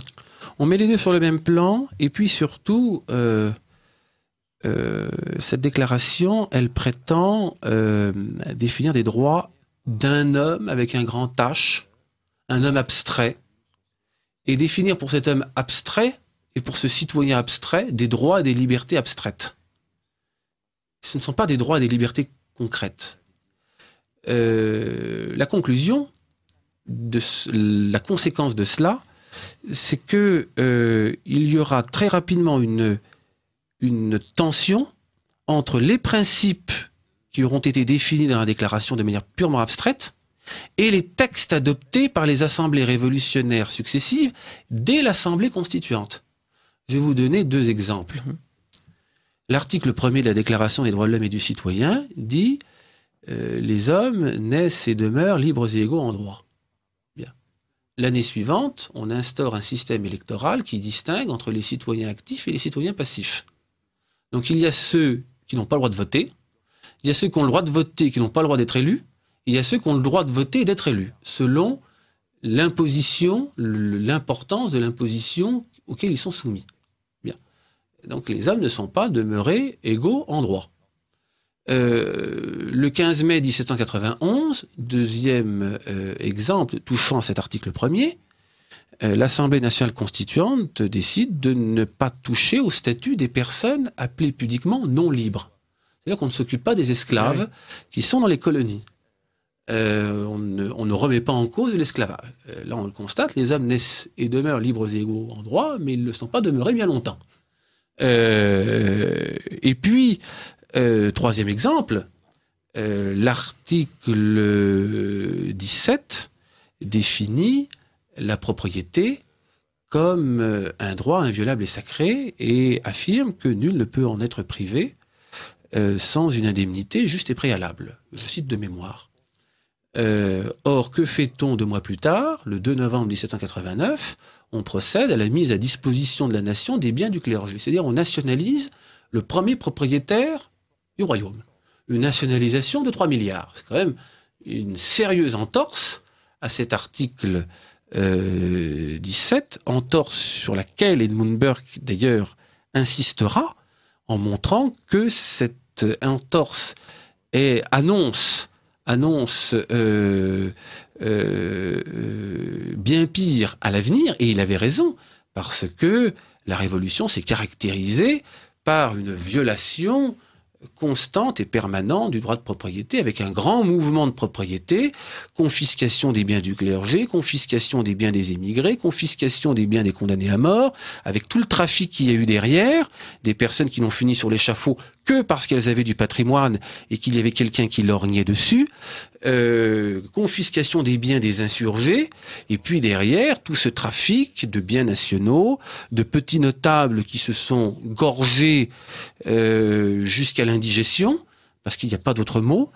On met les deux sur le même plan, et puis surtout... cette déclaration, elle prétend définir des droits d'un homme avec un grand H, un homme abstrait, et définir pour cet homme abstrait et pour ce citoyen abstrait des droits et des libertés abstraites. Ce ne sont pas des droits et des libertés concrètes. La conclusion, la conséquence de cela, c'est que il y aura très rapidement une tension entre les principes qui auront été définis dans la déclaration de manière purement abstraite et les textes adoptés par les assemblées révolutionnaires successives dès l'Assemblée constituante. Je vais vous donner 2 exemples. L'article 1er de la Déclaration des droits de l'homme et du citoyen dit les hommes naissent et demeurent libres et égaux en droit. Bien. L'année suivante, on instaure un système électoral qui distingue entre les citoyens actifs et les citoyens passifs. Donc il y a ceux qui n'ont pas le droit de voter, il y a ceux qui ont le droit de voter et qui n'ont pas le droit d'être élus, il y a ceux qui ont le droit de voter et d'être élus, selon l'imposition, l'importance de l'imposition auquel ils sont soumis. Bien. Donc les hommes ne sont pas demeurés égaux en droit. Le 15 mai 1791, deuxième exemple touchant à cet article 1er, l'Assemblée nationale constituante décide de ne pas toucher au statut des personnes appelées pudiquement non libres. C'est-à-dire qu'on ne s'occupe pas des esclaves qui sont dans les colonies. On ne remet pas en cause l'esclavage. Là, on le constate, les hommes naissent et demeurent libres et égaux en droit, mais ils ne le sont pas demeurés bien longtemps. Et puis, troisième exemple, l'article 17 définit la propriété comme un droit inviolable et sacré et affirme que nul ne peut en être privé sans une indemnité juste et préalable. Je cite de mémoire. Or, que fait-on 2 mois plus tard, le 2 novembre 1789, on procède à la mise à disposition de la nation des biens du clergé. C'est-à-dire on nationalise le premier propriétaire du royaume. Une nationalisation de 3 milliards. C'est quand même une sérieuse entorse à cet article 17, entorse sur laquelle Edmund Burke d'ailleurs insistera en montrant que cette entorse annonce bien pire à l'avenir, et il avait raison, parce que la Révolution s'est caractérisée par une violation constante et permanente du droit de propriété, avec un grand mouvement de propriété, confiscation des biens du clergé, confiscation des biens des émigrés, confiscation des biens des condamnés à mort, avec tout le trafic qu'il y a eu derrière, des personnes qui n'ont fini sur l'échafaud que parce qu'elles avaient du patrimoine et qu'il y avait quelqu'un qui lorgnait dessus, confiscation des biens des insurgés, et puis derrière, tout ce trafic de biens nationaux, de petits notables qui se sont gorgés jusqu'à l'indigestion, parce qu'il n'y a pas d'autre mot.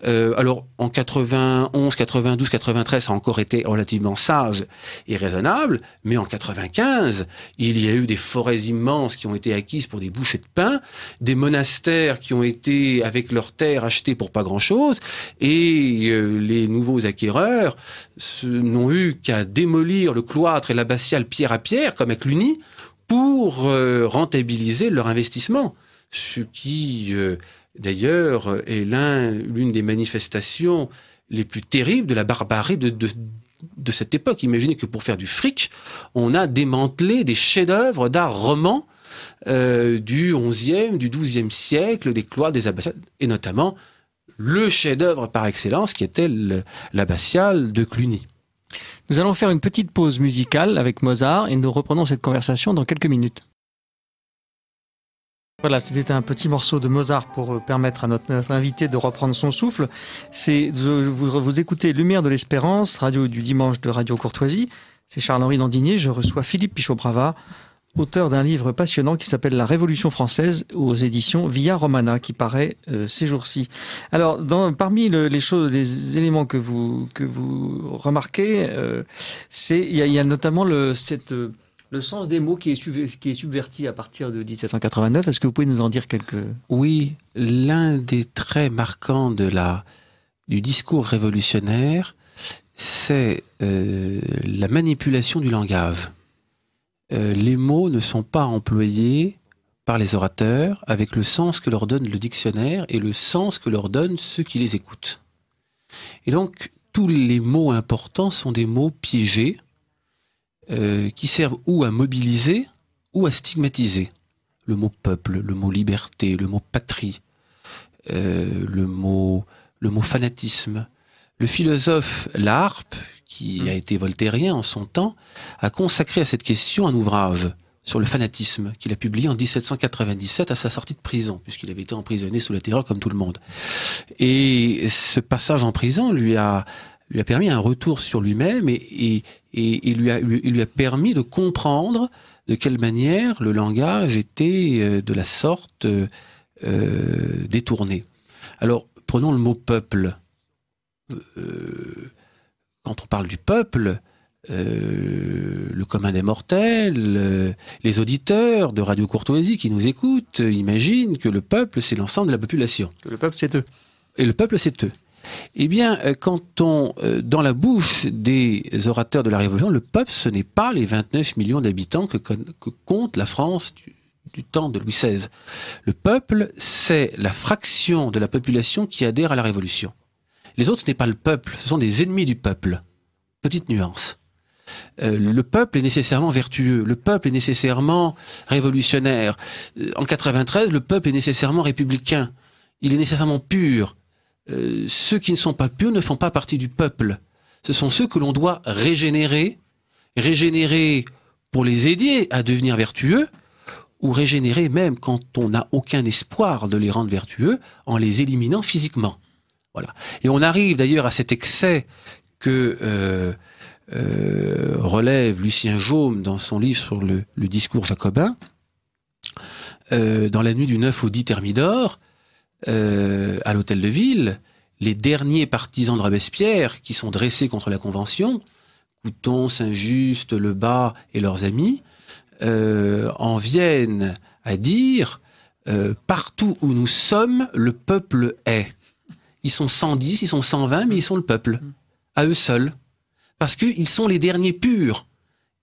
Alors, en 91, 92, 93, ça a encore été relativement sage et raisonnable, mais en 95, il y a eu des forêts immenses qui ont été acquises pour des bouchées de pain, des monastères qui ont été, avec leurs terres, achetés pour pas grand-chose, et les nouveaux acquéreurs n'ont eu qu'à démolir le cloître et l'abbatiale pierre à pierre, comme à Cluny, pour rentabiliser leur investissement. Ce qui... d'ailleurs, est l'une des manifestations les plus terribles de la barbarie de cette époque. Imaginez que pour faire du fric, on a démantelé des chefs-d'œuvre d'art roman du XIe, du XIIe siècle, des cloîtres, des abbatiales, et notamment le chef-d'œuvre par excellence qui était l'abbatiale de Cluny. Nous allons faire une petite pause musicale avec Mozart et nous reprenons cette conversation dans quelques minutes. Voilà, c'était un petit morceau de Mozart pour permettre à notre invité de reprendre son souffle. Vous écoutez Lumière de l'Espérance, radio du dimanche de Radio Courtoisie. C'est Charles-Henri Dandinier. Je reçois Philippe Pichot-Bravard, auteur d'un livre passionnant qui s'appelle La Révolution française aux éditions Via Romana, qui paraît ces jours-ci. Alors, parmi les éléments que vous remarquez, il y a notamment le sens des mots qui est subverti à partir de 1789. Est-ce que vous pouvez nous en dire quelques... Oui, l'un des traits marquants du discours révolutionnaire, c'est la manipulation du langage. Les mots ne sont pas employés par les orateurs avec le sens que leur donne le dictionnaire et le sens que leur donnent ceux qui les écoutent. Et donc, tous les mots importants sont des mots piégés, qui servent ou à mobiliser ou à stigmatiser. Le mot peuple, le mot liberté, le mot patrie, le mot fanatisme. Le philosophe Laharpe, qui a été voltairien en son temps, a consacré à cette question un ouvrage sur le fanatisme qu'il a publié en 1797 à sa sortie de prison, puisqu'il avait été emprisonné sous la terreur comme tout le monde. Et ce passage en prison lui a permis un retour sur lui-même et lui a permis de comprendre de quelle manière le langage était de la sorte détourné. Alors, prenons le mot peuple. Quand on parle du peuple, le commun des mortels, les auditeurs de Radio Courtoisie qui nous écoutent imaginent que le peuple, c'est l'ensemble de la population. Que le peuple, c'est eux. Et le peuple, c'est eux. Eh bien, quand dans la bouche des orateurs de la Révolution, le peuple, ce n'est pas les 29 millions d'habitants que compte la France du temps de Louis XVI. Le peuple, c'est la fraction de la population qui adhère à la Révolution. Les autres, ce n'est pas le peuple, ce sont des ennemis du peuple. Petite nuance. Le peuple est nécessairement vertueux, le peuple est nécessairement révolutionnaire. En 93, le peuple est nécessairement républicain, il est nécessairement pur. Ceux qui ne sont pas purs ne font pas partie du peuple. Ce sont ceux que l'on doit régénérer pour les aider à devenir vertueux, ou régénérer même quand on n'a aucun espoir de les rendre vertueux, en les éliminant physiquement. Voilà. Et on arrive d'ailleurs à cet excès que relève Lucien Jaume dans son livre sur le discours jacobin, dans la nuit du 9 au 10 Thermidor, à l'hôtel de ville, les derniers partisans de Robespierre qui sont dressés contre la Convention, Couthon, Saint-Just, Lebas et leurs amis, en viennent à dire partout où nous sommes, le peuple est. Ils sont 110, ils sont 120, mais ils sont le peuple, à eux seuls. Parce qu'ils sont les derniers purs.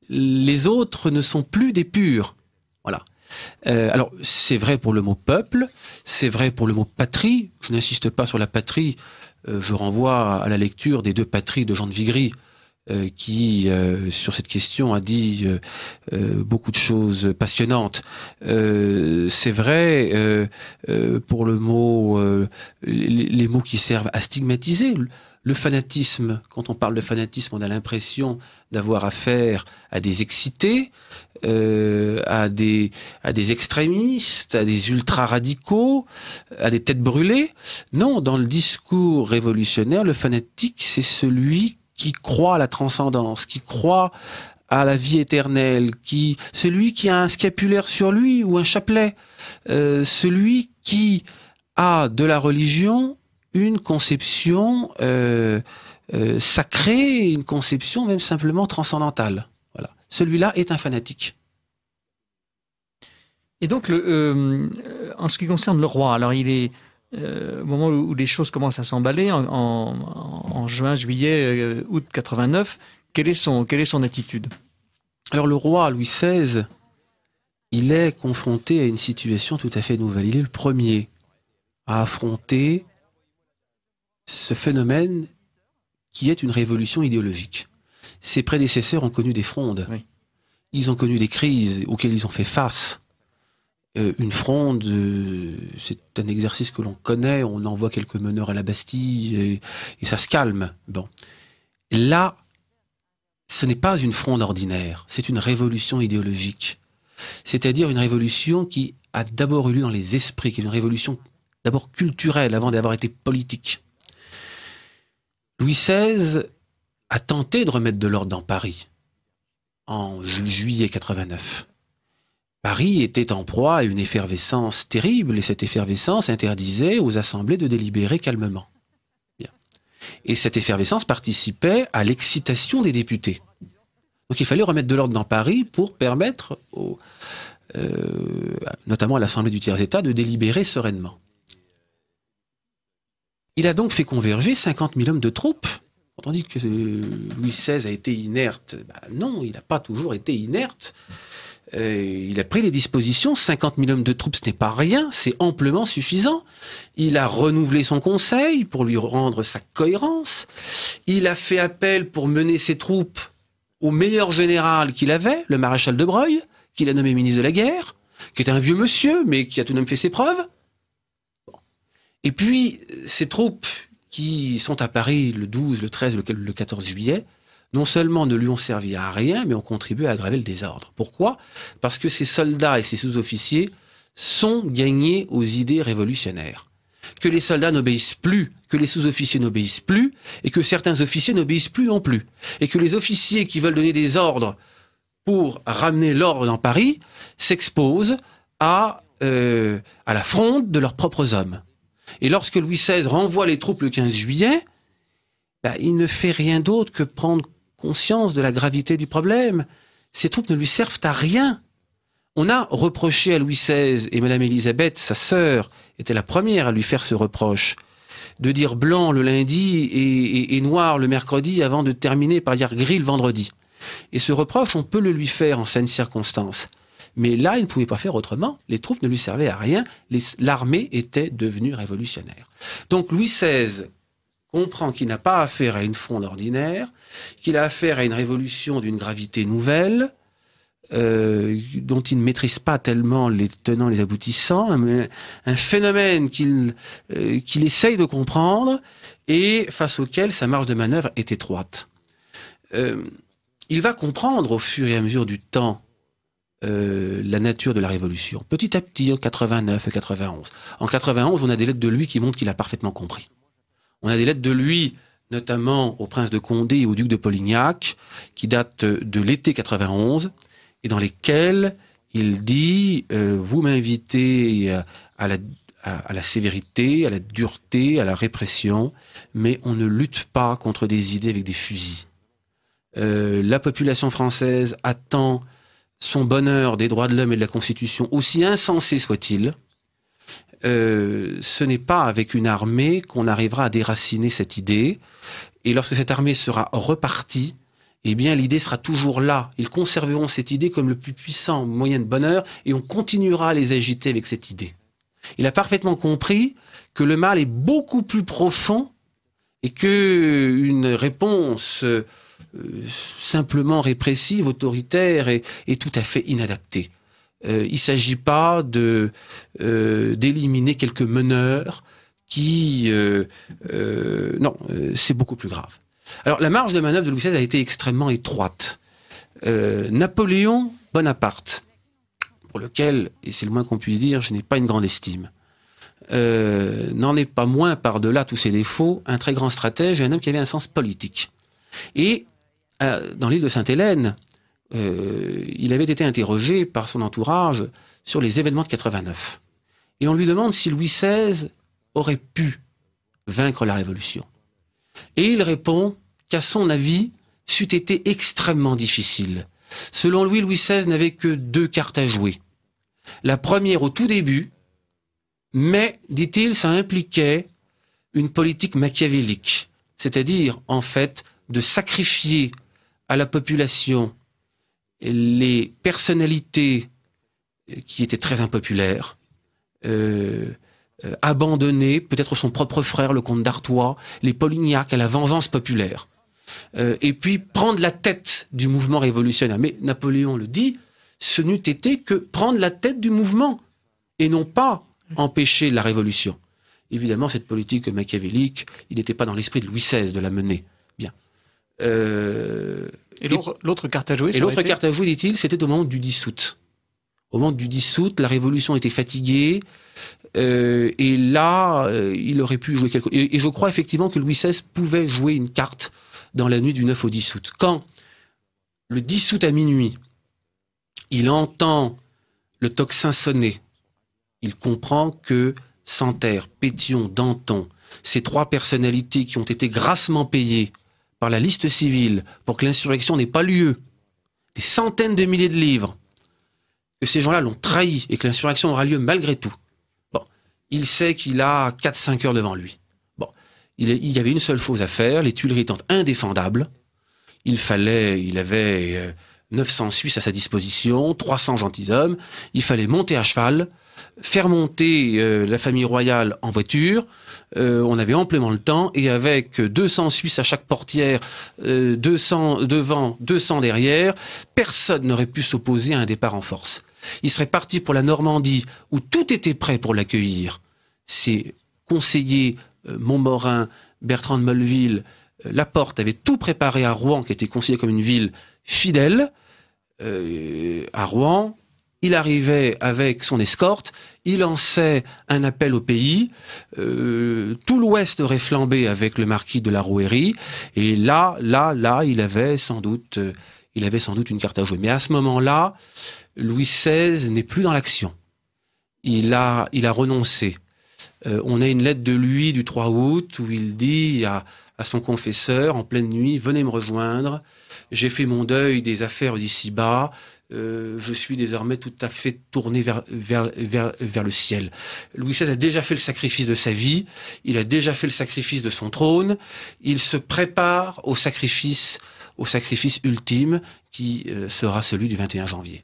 Les autres ne sont plus des purs. Voilà. Alors, c'est vrai pour le mot peuple, c'est vrai pour le mot patrie. Je n'insiste pas sur la patrie. Je renvoie à la lecture des 2 patries de Jean de Vigry, qui, sur cette question, a dit beaucoup de choses passionnantes. C'est vrai pour le mot, les mots qui servent à stigmatiser. Le fanatisme, quand on parle de fanatisme, on a l'impression d'avoir affaire à des excités, à des extrémistes, à des ultra-radicaux, à des têtes brûlées. Non, dans le discours révolutionnaire, le fanatique, c'est celui qui croit à la transcendance, qui croit à la vie éternelle, celui qui a un scapulaire sur lui ou un chapelet, celui qui a de la religion une conception sacrée, une conception même simplement transcendantale. Voilà. Celui-là est un fanatique. Et donc, en ce qui concerne le roi, alors il est au moment où les choses commencent à s'emballer, en juin, juillet, août 89, quelle est son attitude? Alors le roi Louis XVI, il est confronté à une situation tout à fait nouvelle. Il est le premier à affronter ce phénomène qui est une révolution idéologique. Ses prédécesseurs ont connu des frondes. Oui. Ils ont connu des crises auxquelles ils ont fait face. Une fronde, c'est un exercice que l'on connaît, on envoie quelques meneurs à la Bastille et ça se calme. Bon. Là, ce n'est pas une fronde ordinaire, c'est une révolution idéologique. C'est-à-dire une révolution qui a d'abord eu lieu dans les esprits, qui est une révolution d'abord culturelle avant d'avoir été politique. Louis XVI a tenté de remettre de l'ordre dans Paris en juillet 89. Paris était en proie à une effervescence terrible et cette effervescence interdisait aux assemblées de délibérer calmement. Bien. Et cette effervescence participait à l'excitation des députés. Donc il fallait remettre de l'ordre dans Paris pour permettre, notamment à l'Assemblée du tiers-État, de délibérer sereinement. Il a donc fait converger 50 000 hommes de troupes. Quand on dit que Louis XVI a été inerte, non, il n'a pas toujours été inerte. Il a pris les dispositions, 50 000 hommes de troupes, ce n'est pas rien, c'est amplement suffisant. Il a renouvelé son conseil pour lui rendre sa cohérence. Il a fait appel pour mener ses troupes au meilleur général qu'il avait, le maréchal de Broglie, qu'il a nommé ministre de la guerre, qui était un vieux monsieur, mais qui a tout de même fait ses preuves. Bon. Et puis, ces troupes qui sont à Paris le 12, le 13, le 14 juillet, non seulement ne lui ont servi à rien, mais ont contribué à aggraver le désordre. Pourquoi? Parce que ces soldats et ces sous-officiers sont gagnés aux idées révolutionnaires. Que les soldats n'obéissent plus, que les sous-officiers n'obéissent plus, et que certains officiers n'obéissent plus non plus. Et que les officiers qui veulent donner des ordres pour ramener l'ordre dans Paris s'exposent à la fronde de leurs propres hommes. Et lorsque Louis XVI renvoie les troupes le 15 juillet, il ne fait rien d'autre que prendre conscience de la gravité du problème. Ces troupes ne lui servent à rien. On a reproché à Louis XVI, et Madame Élisabeth, sa sœur, était la première à lui faire ce reproche, de dire blanc le lundi et noir le mercredi avant de terminer par dire gris le vendredi. Et ce reproche, on peut le lui faire en certaines circonstances. Mais là, il ne pouvait pas faire autrement. Les troupes ne lui servaient à rien. L'armée était devenue révolutionnaire. Donc Louis XVI comprend qu'il n'a pas affaire à une fronde ordinaire, qu'il a affaire à une révolution d'une gravité nouvelle, dont il ne maîtrise pas tellement les tenants et les aboutissants, un phénomène qu'il essaye de comprendre et face auquel sa marge de manœuvre est étroite. Il va comprendre au fur et à mesure du temps la nature de la révolution. Petit à petit, en 89 et 91. En 91, on a des lettres de lui qui montrent qu'il a parfaitement compris. On a des lettres de lui, notamment au prince de Condé et au duc de Polignac, qui datent de l'été 91, et dans lesquelles il dit vous m'invitez à la sévérité, à la dureté, à la répression, mais on ne lutte pas contre des idées avec des fusils. La population française attend son bonheur des droits de l'homme et de la Constitution, aussi insensé soit-il. Ce n'est pas avec une armée qu'on arrivera à déraciner cette idée. Et lorsque cette armée sera repartie, eh bien l'idée sera toujours là. Ils conserveront cette idée comme le plus puissant moyen de bonheur et on continuera à les agiter avec cette idée. Il a parfaitement compris que le mal est beaucoup plus profond et qu'une réponse simplement répressive, autoritaire est tout à fait inadaptée. Il ne s'agit pas d'éliminer quelques meneurs qui... non, c'est beaucoup plus grave. Alors, la marge de manœuvre de Louis XVI a été extrêmement étroite. Napoléon Bonaparte, pour lequel, et c'est le moins qu'on puisse dire, je n'ai pas une grande estime, n'en est pas moins, par-delà tous ses défauts, un très grand stratège et un homme qui avait un sens politique. Et dans l'île de Sainte-Hélène, il avait été interrogé par son entourage sur les événements de 89. Et on lui demande si Louis XVI aurait pu vaincre la Révolution. Et il répond qu'à son avis, c'eût été extrêmement difficile. Selon lui, Louis XVI n'avait que 2 cartes à jouer. La première au tout début, mais, dit-il, ça impliquait une politique machiavélique, c'est-à-dire, en fait, de sacrifier à la population les personnalités qui étaient très impopulaires, abandonner peut-être son propre frère, le comte d'Artois, les Polignac à la vengeance populaire, et puis prendre la tête du mouvement révolutionnaire. Mais Napoléon le dit, ce n'eût été que prendre la tête du mouvement, et non pas empêcher la révolution. Évidemment, cette politique machiavélique, il n'était pas dans l'esprit de Louis XVI de la mener. Bien. Et l'autre carte à jouer, carte à jouer, dit-il, c'était au moment du 10 août. Au moment du 10 août, la révolution était fatiguée, et là, il aurait pu jouer quelque chose. Et je crois effectivement que Louis XVI pouvait jouer une carte dans la nuit du 9 au 10 août. Quand, le 10 août à minuit, il entend le tocsin sonner, il comprend que Santerre, Pétion, Danton, ces 3 personnalités qui ont été grassement payées par la liste civile pour que l'insurrection n'ait pas lieu, des centaines de milliers de livres, que ces gens-là l'ont trahi et que l'insurrection aura lieu malgré tout. Bon, il sait qu'il a 4-5 heures devant lui. Bon, il y avait une seule chose à faire, les Tuileries étant indéfendables, il avait 900 Suisses à sa disposition, 300 gentilshommes, il fallait monter à cheval, faire monter la famille royale en voiture, on avait amplement le temps, et avec 200 Suisses à chaque portière, 200 devant, 200 derrière, personne n'aurait pu s'opposer à un départ en force. Il serait parti pour la Normandie, où tout était prêt pour l'accueillir. Ses conseillers, Montmorin, Bertrand de Molleville, Laporte avait tout préparé à Rouen, qui était considérée comme une ville fidèle. À Rouen, il arrivait avec son escorte, il lançait un appel au pays, tout l'Ouest aurait flambé avec le marquis de la Rouërie, et là, il avait sans doute une carte à jouer. Mais à ce moment-là, Louis XVI n'est plus dans l'action. Il a renoncé. On a une lettre de lui du 3 août où il dit à son confesseur en pleine nuit: venez me rejoindre, j'ai fait mon deuil des affaires d'ici-bas, je suis désormais tout à fait tourné vers le ciel. Louis XVI a déjà fait le sacrifice de sa vie, il a déjà fait le sacrifice de son trône, il se prépare au sacrifice ultime qui sera celui du 21 janvier.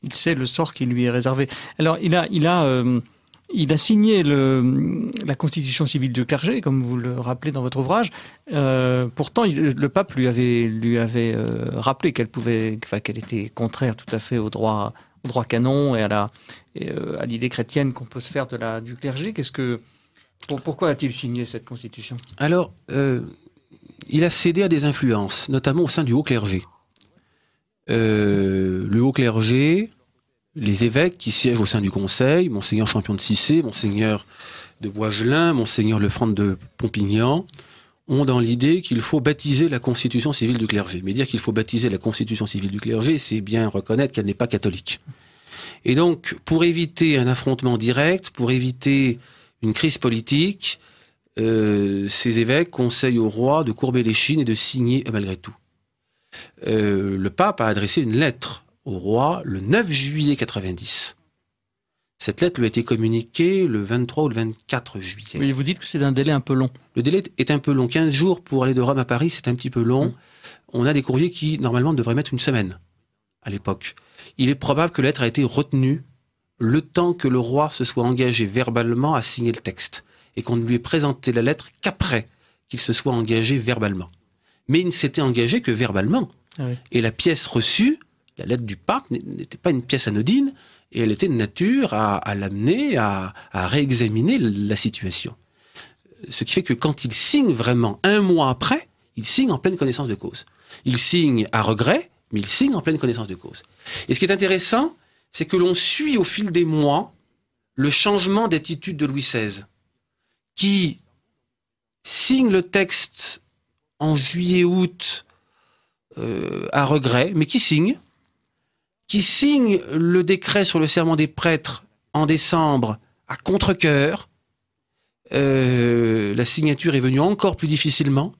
Il sait le sort qui lui est réservé. Alors, il a signé la constitution civile du clergé, comme vous le rappelez dans votre ouvrage. Pourtant, le pape lui avait rappelé qu'elle était contraire tout à fait au droit canon et à l'idée chrétienne qu'on peut se faire du clergé. Pourquoi a-t-il signé cette constitution ? Alors, il a cédé à des influences, notamment au sein du haut clergé. Le haut clergé, les évêques qui siègent au sein du conseil, Monseigneur Champion de Cissé, Monseigneur de Boisgelin, Monseigneur Lefranc de Pompignan, ont dans l'idée qu'il faut baptiser la constitution civile du clergé. Mais dire qu'il faut baptiser la constitution civile du clergé, c'est bien reconnaître qu'elle n'est pas catholique. Et donc, pour éviter un affrontement direct, pour éviter une crise politique, ces évêques conseillent au roi de courber l'échine et de signer malgré tout. Le pape a adressé une lettre au roi le 9 juillet 90. Cette lettre lui a été communiquée le 23 ou le 24 juillet. Oui, vous dites que c'est un délai un peu long. Le délai est un peu long. 15 jours pour aller de Rome à Paris, c'est un petit peu long. On a des courriers qui, normalement, devraient mettre une semaine à l'époque. Il est probable que la lettre a été retenue le temps que le roi se soit engagé verbalement à signer le texte et qu'on ne lui ait présenté la lettre qu'après qu'il se soit engagé verbalement. Mais il ne s'était engagé que verbalement. Ah oui. Et la pièce reçue, la lettre du pape, n'était pas une pièce anodine, et elle était de nature à l'amener à réexaminer la situation. Ce qui fait que quand il signe vraiment un mois après, il signe en pleine connaissance de cause. Il signe à regret, mais il signe en pleine connaissance de cause. Et ce qui est intéressant, c'est que l'on suit au fil des mois le changement d'attitude de Louis XVI, qui signe le texte en juillet-août à regret, mais qui signe le décret sur le serment des prêtres en décembre à contre-cœur. La signature est venue encore plus difficilement.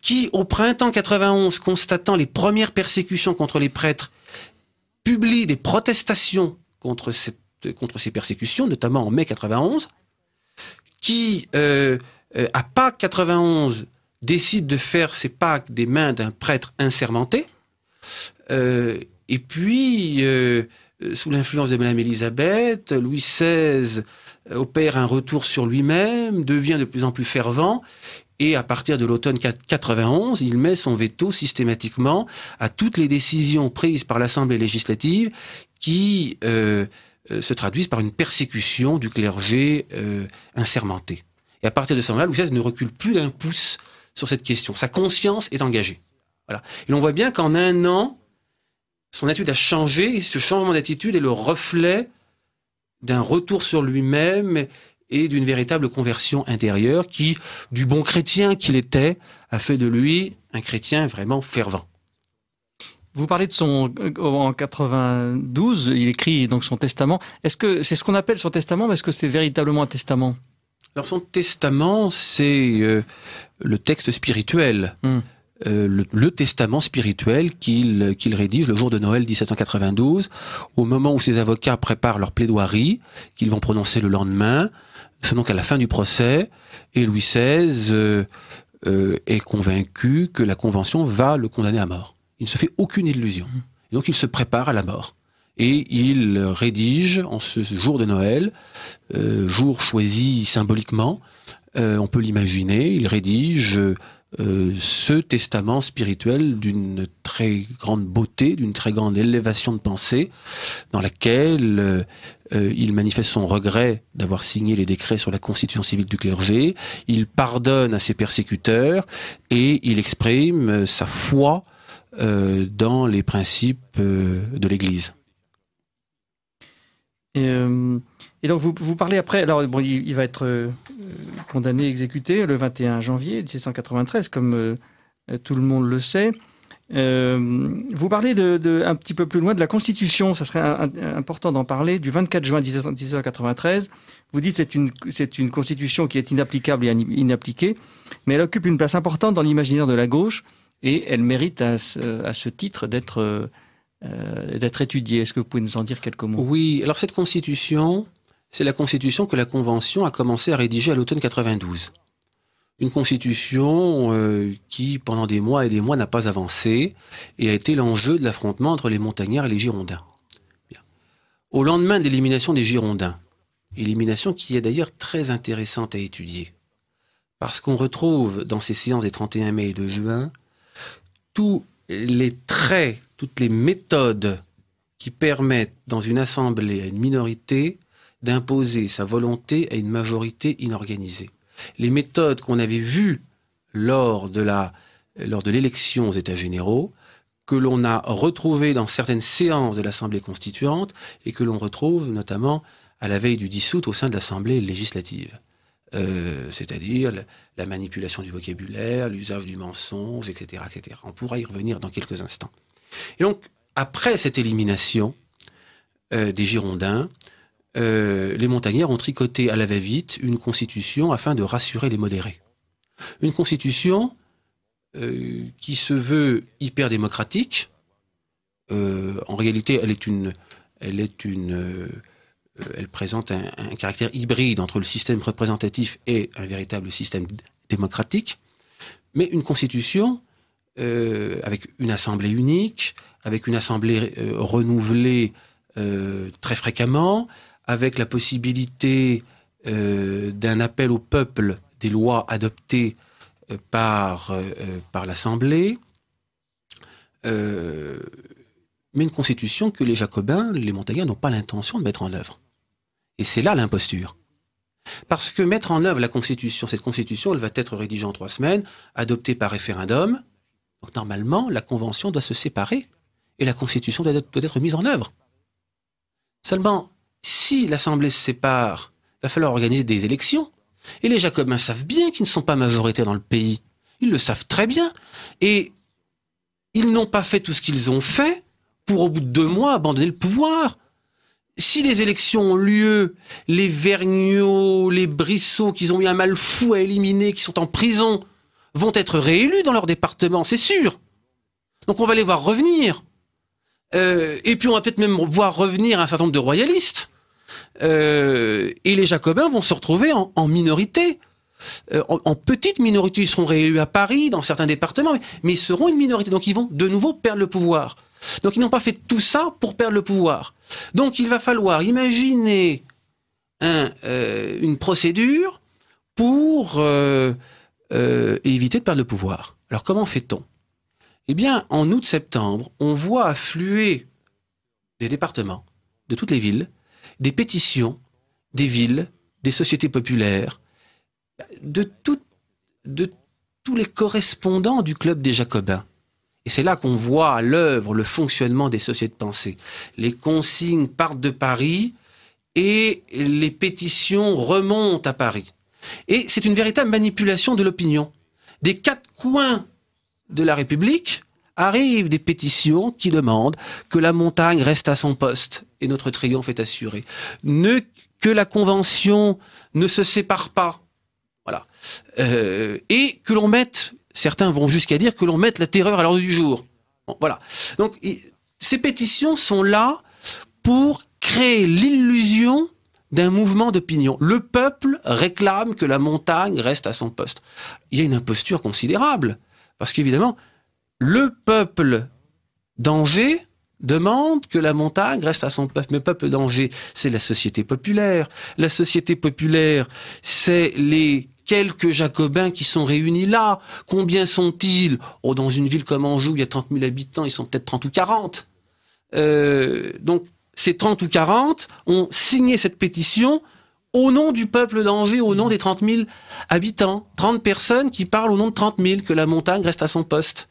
Qui, au printemps 91, constatant les premières persécutions contre les prêtres, publie des protestations contre ces persécutions, notamment en mai 91, qui, à Pâques 91, décide de faire ses Pâques des mains d'un prêtre insermenté, et puis, sous l'influence de Madame Élisabeth, Louis XVI opère un retour sur lui-même, devient de plus en plus fervent, et à partir de l'automne 91, il met son veto systématiquement à toutes les décisions prises par l'Assemblée législative qui se traduisent par une persécution du clergé insermenté. Et à partir de ce moment-là, Louis XVI ne recule plus d'un pouce sur cette question. Sa conscience est engagée. Voilà. Et l'on voit bien qu'en un an, son attitude a changé, et ce changement d'attitude est le reflet d'un retour sur lui-même et d'une véritable conversion intérieure qui, du bon chrétien qu'il était, a fait de lui un chrétien vraiment fervent. Vous parlez de en 92, il écrit donc son testament. Est-ce que c'est ce qu'on appelle son testament, mais est-ce que c'est véritablement un testament ? Alors son testament, c'est le texte spirituel. Le testament spirituel qu'il rédige le jour de Noël 1792, au moment où ses avocats préparent leur plaidoirie, qu'ils vont prononcer le lendemain. C'est donc à la fin du procès, et Louis XVI est convaincu que la Convention va le condamner à mort. Il ne se fait aucune illusion. Et donc il se prépare à la mort. Et il rédige, en ce jour de Noël, jour choisi symboliquement, on peut l'imaginer, il rédige ce testament spirituel d'une très grande beauté, d'une très grande élévation de pensée, dans laquelle il manifeste son regret d'avoir signé les décrets sur la constitution civile du clergé, il pardonne à ses persécuteurs et il exprime sa foi dans les principes de l'Église. Et donc vous parlez après, alors bon, il va être condamné, exécuté le 21 janvier 1793, comme tout le monde le sait. Vous parlez un petit peu plus loin de la Constitution, ça serait important d'en parler, du 24 juin 1793. Vous dites que c'est une Constitution qui est inapplicable et inappliquée, mais elle occupe une place importante dans l'imaginaire de la gauche et elle mérite à ce titre d'être étudiée. Est-ce que vous pouvez nous en dire quelques mots? Oui, alors cette Constitution, c'est la Constitution que la Convention a commencé à rédiger à l'automne 92. Une Constitution qui, pendant des mois et des mois, n'a pas avancé et a été l'enjeu de l'affrontement entre les montagnards et les Girondins. Bien. Au lendemain de l'élimination des Girondins, élimination qui est d'ailleurs très intéressante à étudier, parce qu'on retrouve dans ces séances des 31 mai et 2 juin tous les traits, toutes les méthodes qui permettent, dans une assemblée à une minorité, d'imposer sa volonté à une majorité inorganisée. Les méthodes qu'on avait vues lors de l'élection aux États généraux, que l'on a retrouvées dans certaines séances de l'Assemblée constituante et que l'on retrouve notamment à la veille du 10 août au sein de l'Assemblée législative. C'est-à-dire la manipulation du vocabulaire, l'usage du mensonge, etc., etc. On pourra y revenir dans quelques instants. Et donc, après cette élimination des Girondins, les montagnards ont tricoté à la va-vite une constitution afin de rassurer les modérés. Une constitution qui se veut hyper démocratique. En réalité, elle présente un caractère hybride entre le système représentatif et un véritable système démocratique. Mais une constitution avec une assemblée unique, avec une assemblée renouvelée très fréquemment, avec la possibilité d'un appel au peuple des lois adoptées par l'Assemblée, mais une constitution que les Jacobins, les montagnards, n'ont pas l'intention de mettre en œuvre. Et c'est là l'imposture. Parce que mettre en œuvre cette constitution, elle va être rédigée en 3 semaines, adoptée par référendum. Donc normalement, la Convention doit se séparer et la constitution doit être mise en œuvre. Seulement, si l'Assemblée se sépare, il va falloir organiser des élections. Et les Jacobins savent bien qu'ils ne sont pas majoritaires dans le pays. Ils le savent très bien. Et ils n'ont pas fait tout ce qu'ils ont fait pour, au bout de 2 mois, abandonner le pouvoir. Si les élections ont lieu, les Vergniaud, les Brissot, qu'ils ont eu un mal fou à éliminer, qui sont en prison, vont être réélus dans leur département, c'est sûr. Donc on va les voir revenir. Et puis on va peut-être même voir revenir un certain nombre de royalistes. Et les Jacobins vont se retrouver en minorité. En petite minorité, ils seront réélus à Paris, dans certains départements, mais ils seront une minorité. Donc ils vont de nouveau perdre le pouvoir. Donc ils n'ont pas fait tout ça pour perdre le pouvoir. Donc il va falloir imaginer une procédure pour éviter de perdre le pouvoir. Alors comment fait-on? Eh bien, en août-septembre, on voit affluer des départements, de toutes les villes, des pétitions, des villes, des sociétés populaires, de tous les correspondants du club des Jacobins. Et c'est là qu'on voit à l'œuvre le fonctionnement des sociétés de pensée. Les consignes partent de Paris et les pétitions remontent à Paris. Et c'est une véritable manipulation de l'opinion. Des 4 coins de la République arrivent des pétitions qui demandent que la montagne reste à son poste et notre triomphe est assuré. Que la Convention ne se sépare pas. Voilà. Et que l'on mette, certains vont jusqu'à dire que l'on mette la terreur à l'ordre du jour. Bon, voilà. Donc, ces pétitions sont là pour créer l'illusion d'un mouvement d'opinion. Le peuple réclame que la montagne reste à son poste. Il y a une imposture considérable. Parce qu'évidemment, le peuple d'Angers demande que la montagne reste à son poste. Mais le peuple d'Angers, c'est la société populaire. La société populaire, c'est les quelques Jacobins qui sont réunis là. Combien sont-ils? Oh, dans une ville comme Anjou, il y a 30 000 habitants, ils sont peut-être 30 ou 40. Donc, ces 30 ou 40 ont signé cette pétition au nom du peuple d'Angers, au nom des 30 000 habitants. 30 personnes qui parlent au nom de 30 000, que la montagne reste à son poste.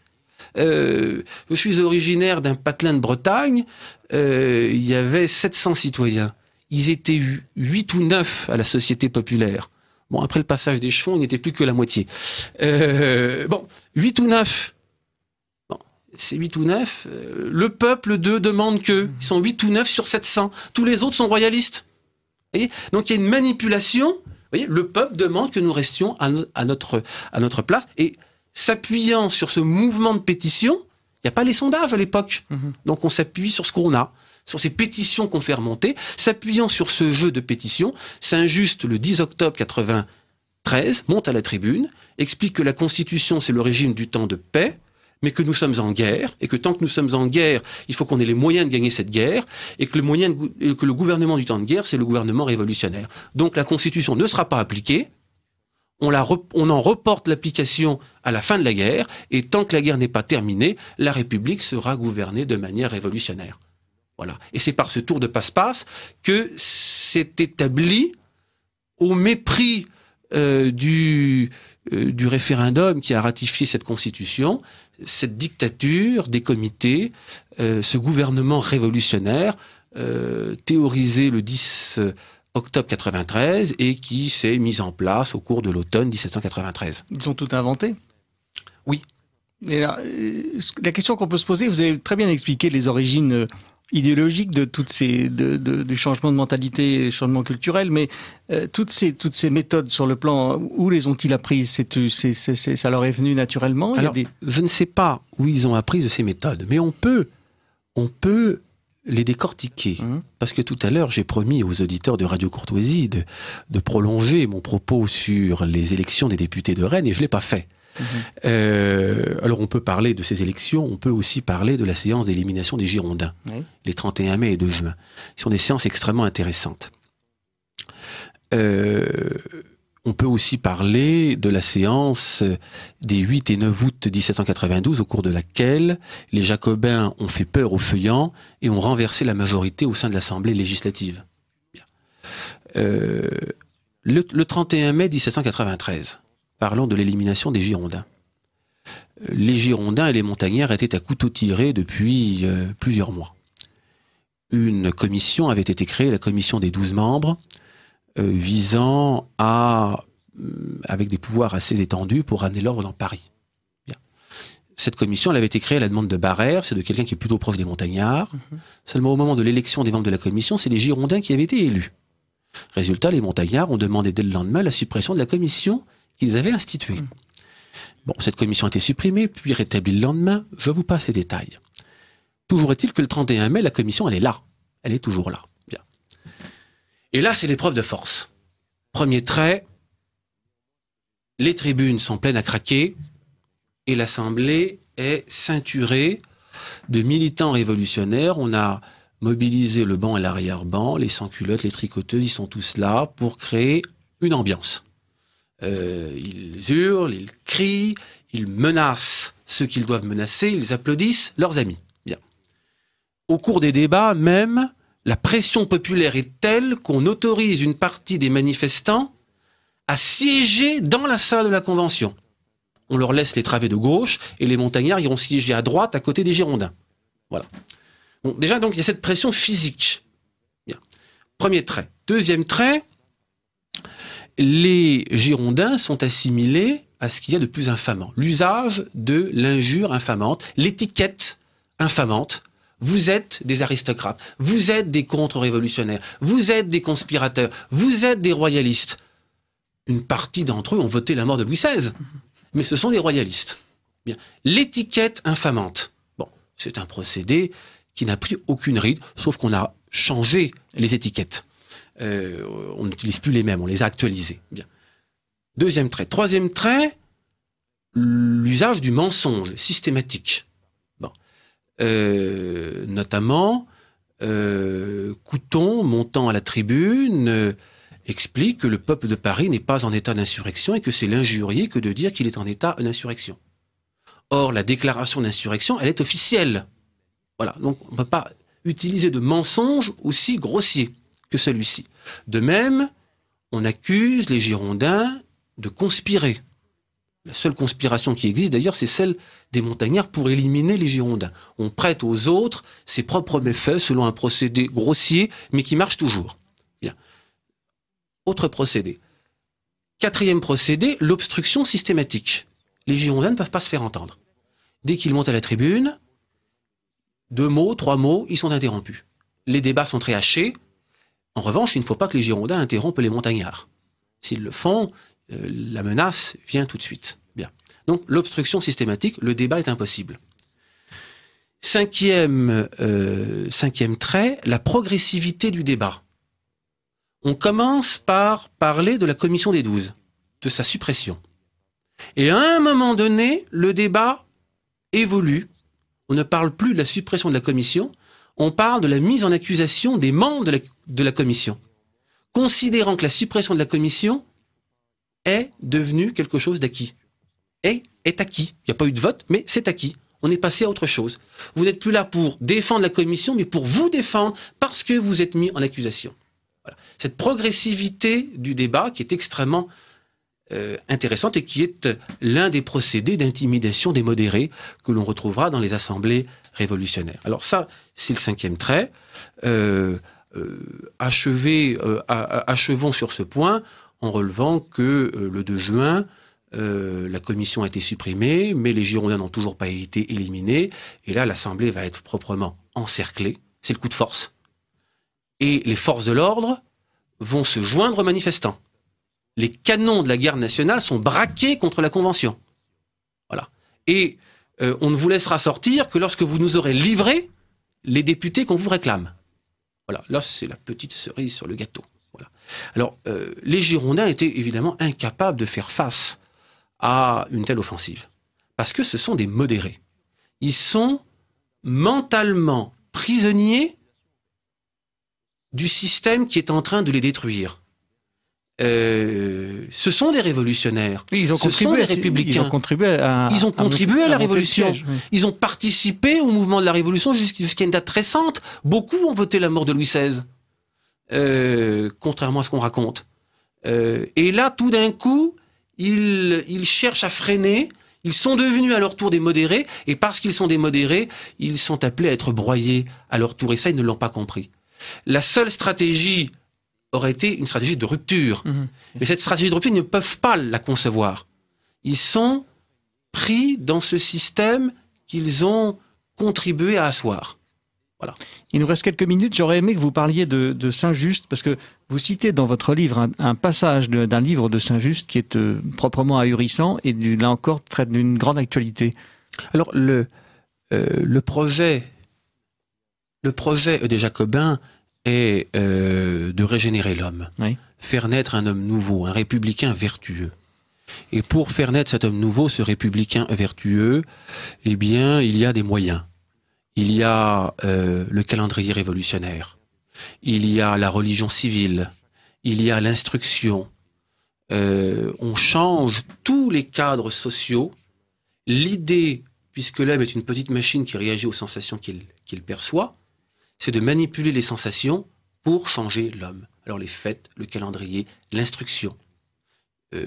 Je suis originaire d'un patelin de Bretagne, il y avait 700 citoyens. Ils étaient 8 ou 9 à la Société populaire. Bon, après le passage des chevaux, on n'était plus que la moitié. 8 ou 9. Bon, c'est 8 ou 9. Le peuple d'eux demande que. Ils sont 8 ou 9 sur 700. Tous les autres sont royalistes. Vous voyez, donc il y a une manipulation. Vous voyez, le peuple demande que nous restions à notre place. Et s'appuyant sur ce mouvement de pétition, il n'y a pas les sondages à l'époque. Donc on s'appuie sur ce qu'on a, sur ces pétitions qu'on fait remonter. S'appuyant sur ce jeu de pétitions, Saint-Just, le 10 octobre 93, monte à la tribune, explique que la Constitution, c'est le régime du temps de paix, mais que nous sommes en guerre, et que tant que nous sommes en guerre, il faut qu'on ait les moyens de gagner cette guerre, et que le gouvernement du temps de guerre, c'est le gouvernement révolutionnaire. Donc la Constitution ne sera pas appliquée, on en reporte l'application à la fin de la guerre, et tant que la guerre n'est pas terminée, la République sera gouvernée de manière révolutionnaire. Voilà. Et c'est par ce tour de passe-passe que s'est établi, au mépris du référendum qui a ratifié cette Constitution, cette dictature des comités, ce gouvernement révolutionnaire théorisé le 10 octobre 93 et qui s'est mis en place au cours de l'automne 1793. Ils ont tout inventé? Oui. Et là, la question qu'on peut se poser, vous avez très bien expliqué les origines idéologiques de toutes ces du changement de mentalité, changement culturel, mais toutes ces méthodes sur le plan, où les ont-ils apprises? Ça leur est venu naturellement? Alors, je ne sais pas où ils ont appris de ces méthodes, mais on peut les décortiquer. Parce que tout à l'heure, j'ai promis aux auditeurs de Radio Courtoisie de prolonger mon propos sur les élections des députés de Rennes, et je ne l'ai pas fait. Alors on peut parler de ces élections, on peut aussi parler de la séance d'élimination des Girondins, les 31 mai et 2 juin. Ce sont des séances extrêmement intéressantes. On peut aussi parler de la séance des 8 et 9 août 1792, au cours de laquelle les Jacobins ont fait peur aux feuillants et ont renversé la majorité au sein de l'Assemblée législative. Le 31 mai 1793, parlons de l'élimination des Girondins. Les Girondins et les montagnards étaient à couteau tiré depuis plusieurs mois. Une commission avait été créée, la commission des 12 membres, visant à, avec des pouvoirs assez étendus, pour ramener l'ordre dans Paris. Bien. Cette commission, elle avait été créée à la demande de Barrère, c'est de quelqu'un qui est plutôt proche des montagnards. Seulement au moment de l'élection des membres de la commission, c'est les Girondins qui avaient été élus. Résultat, les montagnards ont demandé dès le lendemain la suppression de la commission qu'ils avaient instituée. Bon, cette commission a été supprimée, puis rétablie le lendemain. Je vous passe les détails. Toujours est-il que le 31 mai, la commission, elle est là. Elle est toujours là. Bien. Et là, c'est l'épreuve de force. Premier trait, les tribunes sont pleines à craquer et l'Assemblée est ceinturée de militants révolutionnaires. On a mobilisé le banc et l'arrière-banc, les sans-culottes, les tricoteuses, ils sont tous là pour créer une ambiance. Ils hurlent, ils crient, ils menacent ceux qu'ils doivent menacer, ils applaudissent leurs amis. Bien. Au cours des débats, même, la pression populaire est telle qu'on autorise une partie des manifestants à siéger dans la salle de la Convention. On leur laisse les travées de gauche et les montagnards iront siéger à droite à côté des Girondins. Voilà. Bon, déjà, donc, il y a cette pression physique. Bien. Premier trait. Deuxième trait, les Girondins sont assimilés à ce qu'il y a de plus infamant. L'usage de l'injure infamante, l'étiquette infamante. Vous êtes des aristocrates, vous êtes des contre-révolutionnaires, vous êtes des conspirateurs, vous êtes des royalistes. Une partie d'entre eux ont voté la mort de Louis XVI, mais ce sont des royalistes. Bien. L'étiquette infamante. Bon, c'est un procédé qui n'a pris aucune ride, sauf qu'on a changé les étiquettes. On n'utilise plus les mêmes, on les a actualisées. Bien. Deuxième trait. Troisième trait, l'usage du mensonge systématique. Bon. Notamment, Couthon, montant à la tribune, explique que le peuple de Paris n'est pas en état d'insurrection et que c'est l'injurier que de dire qu'il est en état d'insurrection. Or, la déclaration d'insurrection, elle est officielle. Voilà, donc on ne peut pas utiliser de mensonge aussi grossier que celui-ci. De même, on accuse les Girondins de conspirer. La seule conspiration qui existe d'ailleurs, c'est celle des montagnards pour éliminer les Girondins. On prête aux autres ses propres méfaits selon un procédé grossier, mais qui marche toujours. Bien. Autre procédé. Quatrième procédé, l'obstruction systématique. Les Girondins ne peuvent pas se faire entendre. Dès qu'ils montent à la tribune, 2 mots, 3 mots, ils sont interrompus. Les débats sont très hachés. En revanche, il ne faut pas que les Girondins interrompent les montagnards. S'ils le font, la menace vient tout de suite. Bien. Donc, l'obstruction systématique, le débat est impossible. Cinquième trait, la progressivité du débat. On commence par parler de la commission des 12, de sa suppression. Et à un moment donné, le débat évolue. On ne parle plus de la suppression de la commission, on parle de la mise en accusation des membres de la commission, considérant que la suppression de la commission est devenue quelque chose d'acquis. Est acquis. Il n'y a pas eu de vote, mais c'est acquis. On est passé à autre chose. Vous n'êtes plus là pour défendre la commission, mais pour vous défendre parce que vous êtes mis en accusation. Voilà. Cette progressivité du débat qui est extrêmement intéressante et qui est l'un des procédés d'intimidation des modérés que l'on retrouvera dans les assemblées révolutionnaires. Alors ça, c'est le 5e trait. Achevons sur ce point en relevant que le 2 juin, la commission a été supprimée, mais les Girondins n'ont toujours pas été éliminés. Et là, l'Assemblée va être proprement encerclée. C'est le coup de force. Et les forces de l'ordre vont se joindre aux manifestants. Les canons de la garde nationale sont braqués contre la Convention. Voilà. Et on ne vous laissera sortir que lorsque vous nous aurez livré les députés qu'on vous réclame. Voilà. Là, c'est la petite cerise sur le gâteau. Voilà. Alors, les Girondins étaient évidemment incapables de faire face à une telle offensive. Parce que ce sont des modérés. Ils sont mentalement prisonniers du système qui est en train de les détruire. Ce sont des révolutionnaires. Oui, ce sont des républicains. Ils ont contribué à la révolution. Piège, oui. Ils ont participé au mouvement de la révolution jusqu'à une date récente. Beaucoup ont voté la mort de Louis XVI, contrairement à ce qu'on raconte. Et là, tout d'un coup, ils cherchent à freiner. Ils sont devenus à leur tour des modérés, et parce qu'ils sont des modérés, ils sont appelés à être broyés à leur tour. Et ça, ils ne l'ont pas compris. La seule stratégie aurait été une stratégie de rupture. Mais cette stratégie de rupture, ils ne peuvent pas la concevoir. Ils sont pris dans ce système qu'ils ont contribué à asseoir. Voilà. Il nous reste quelques minutes. J'aurais aimé que vous parliez de Saint-Just, parce que vous citez dans votre livre un passage d'un livre de Saint-Just qui est proprement ahurissant et là encore traite d'une grande actualité. Alors, le projet des Jacobins est de régénérer l'homme, oui. Faire naître un homme nouveau, un républicain vertueux. Et pour faire naître cet homme nouveau, ce républicain vertueux, eh bien, il y a des moyens. Il y a le calendrier révolutionnaire, il y a la religion civile, il y a l'instruction. On change tous les cadres sociaux. L'idée, puisque l'homme est une petite machine qui réagit aux sensations qu'il perçoit, c'est de manipuler les sensations pour changer l'homme. Alors les fêtes, le calendrier, l'instruction.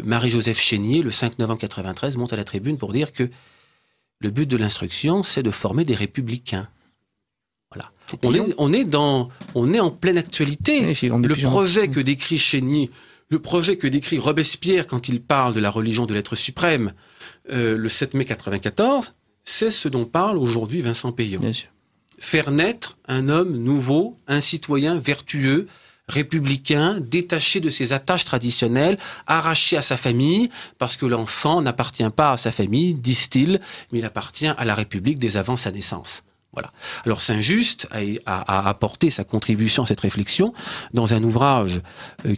Marie-Joseph Chénier, le 5 novembre 1993, monte à la tribune pour dire que le but de l'instruction, c'est de former des républicains. Voilà. On est en pleine actualité. Oui, le projet que décrit Chénier, le projet que décrit Robespierre quand il parle de la religion de l'être suprême, le 7 mai 1994, c'est ce dont parle aujourd'hui Vincent Peillon. Bien sûr. Faire naître un homme nouveau, un citoyen vertueux, républicain, détaché de ses attaches traditionnelles, arraché à sa famille, parce que l'enfant n'appartient pas à sa famille, disent-ils, mais il appartient à la République dès avant sa naissance. Voilà. Alors Saint-Just a apporté sa contribution à cette réflexion dans un ouvrage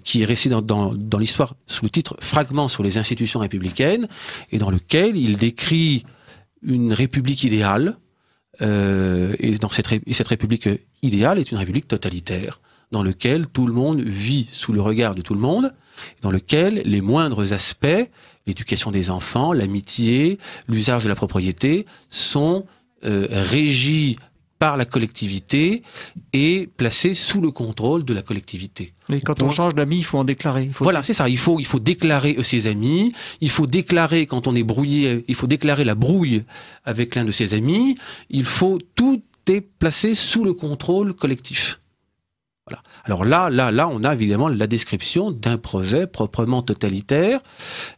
qui est récité dans l'histoire sous le titre « Fragments sur les institutions républicaines » et dans lequel il décrit une république idéale, et cette république idéale est une république totalitaire, dans lequel tout le monde vit sous le regard de tout le monde, dans lequel les moindres aspects, l'éducation des enfants, l'amitié, l'usage de la propriété, sont régis par la collectivité et placés sous le contrôle de la collectivité. Mais quand on change d'amis, il faut en déclarer. Voilà, c'est ça. Il faut déclarer ses amis. Il faut déclarer quand on est brouillé. Il faut déclarer la brouille avec l'un de ses amis. Tout est placé sous le contrôle collectif. Voilà. Alors là, on a évidemment la description d'un projet proprement totalitaire.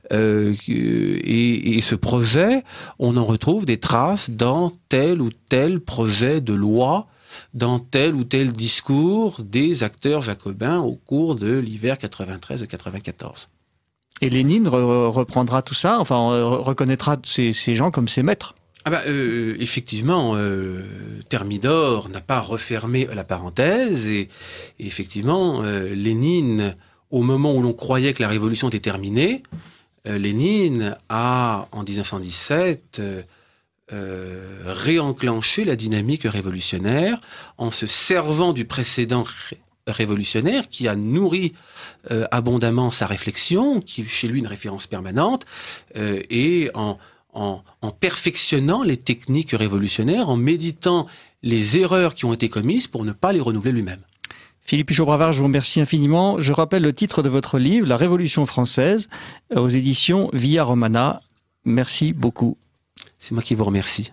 Et ce projet, on en retrouve des traces dans tel ou tel projet de loi, dans tel ou tel discours des acteurs jacobins au cours de l'hiver 93-94. Et Lénine reprendra tout ça, enfin reconnaîtra ces gens comme ses maîtres. Effectivement, Thermidor n'a pas refermé la parenthèse et effectivement, Lénine, au moment où l'on croyait que la révolution était terminée, Lénine a, en 1917, réenclenché la dynamique révolutionnaire en se servant du précédent révolutionnaire qui a nourri abondamment sa réflexion, qui est chez lui une référence permanente, et en perfectionnant les techniques révolutionnaires, en méditant les erreurs qui ont été commises pour ne pas les renouveler lui-même. Philippe Pichot-Bravard, je vous remercie infiniment. Je rappelle le titre de votre livre, La Révolution française, aux éditions Via Romana. Merci beaucoup. C'est moi qui vous remercie.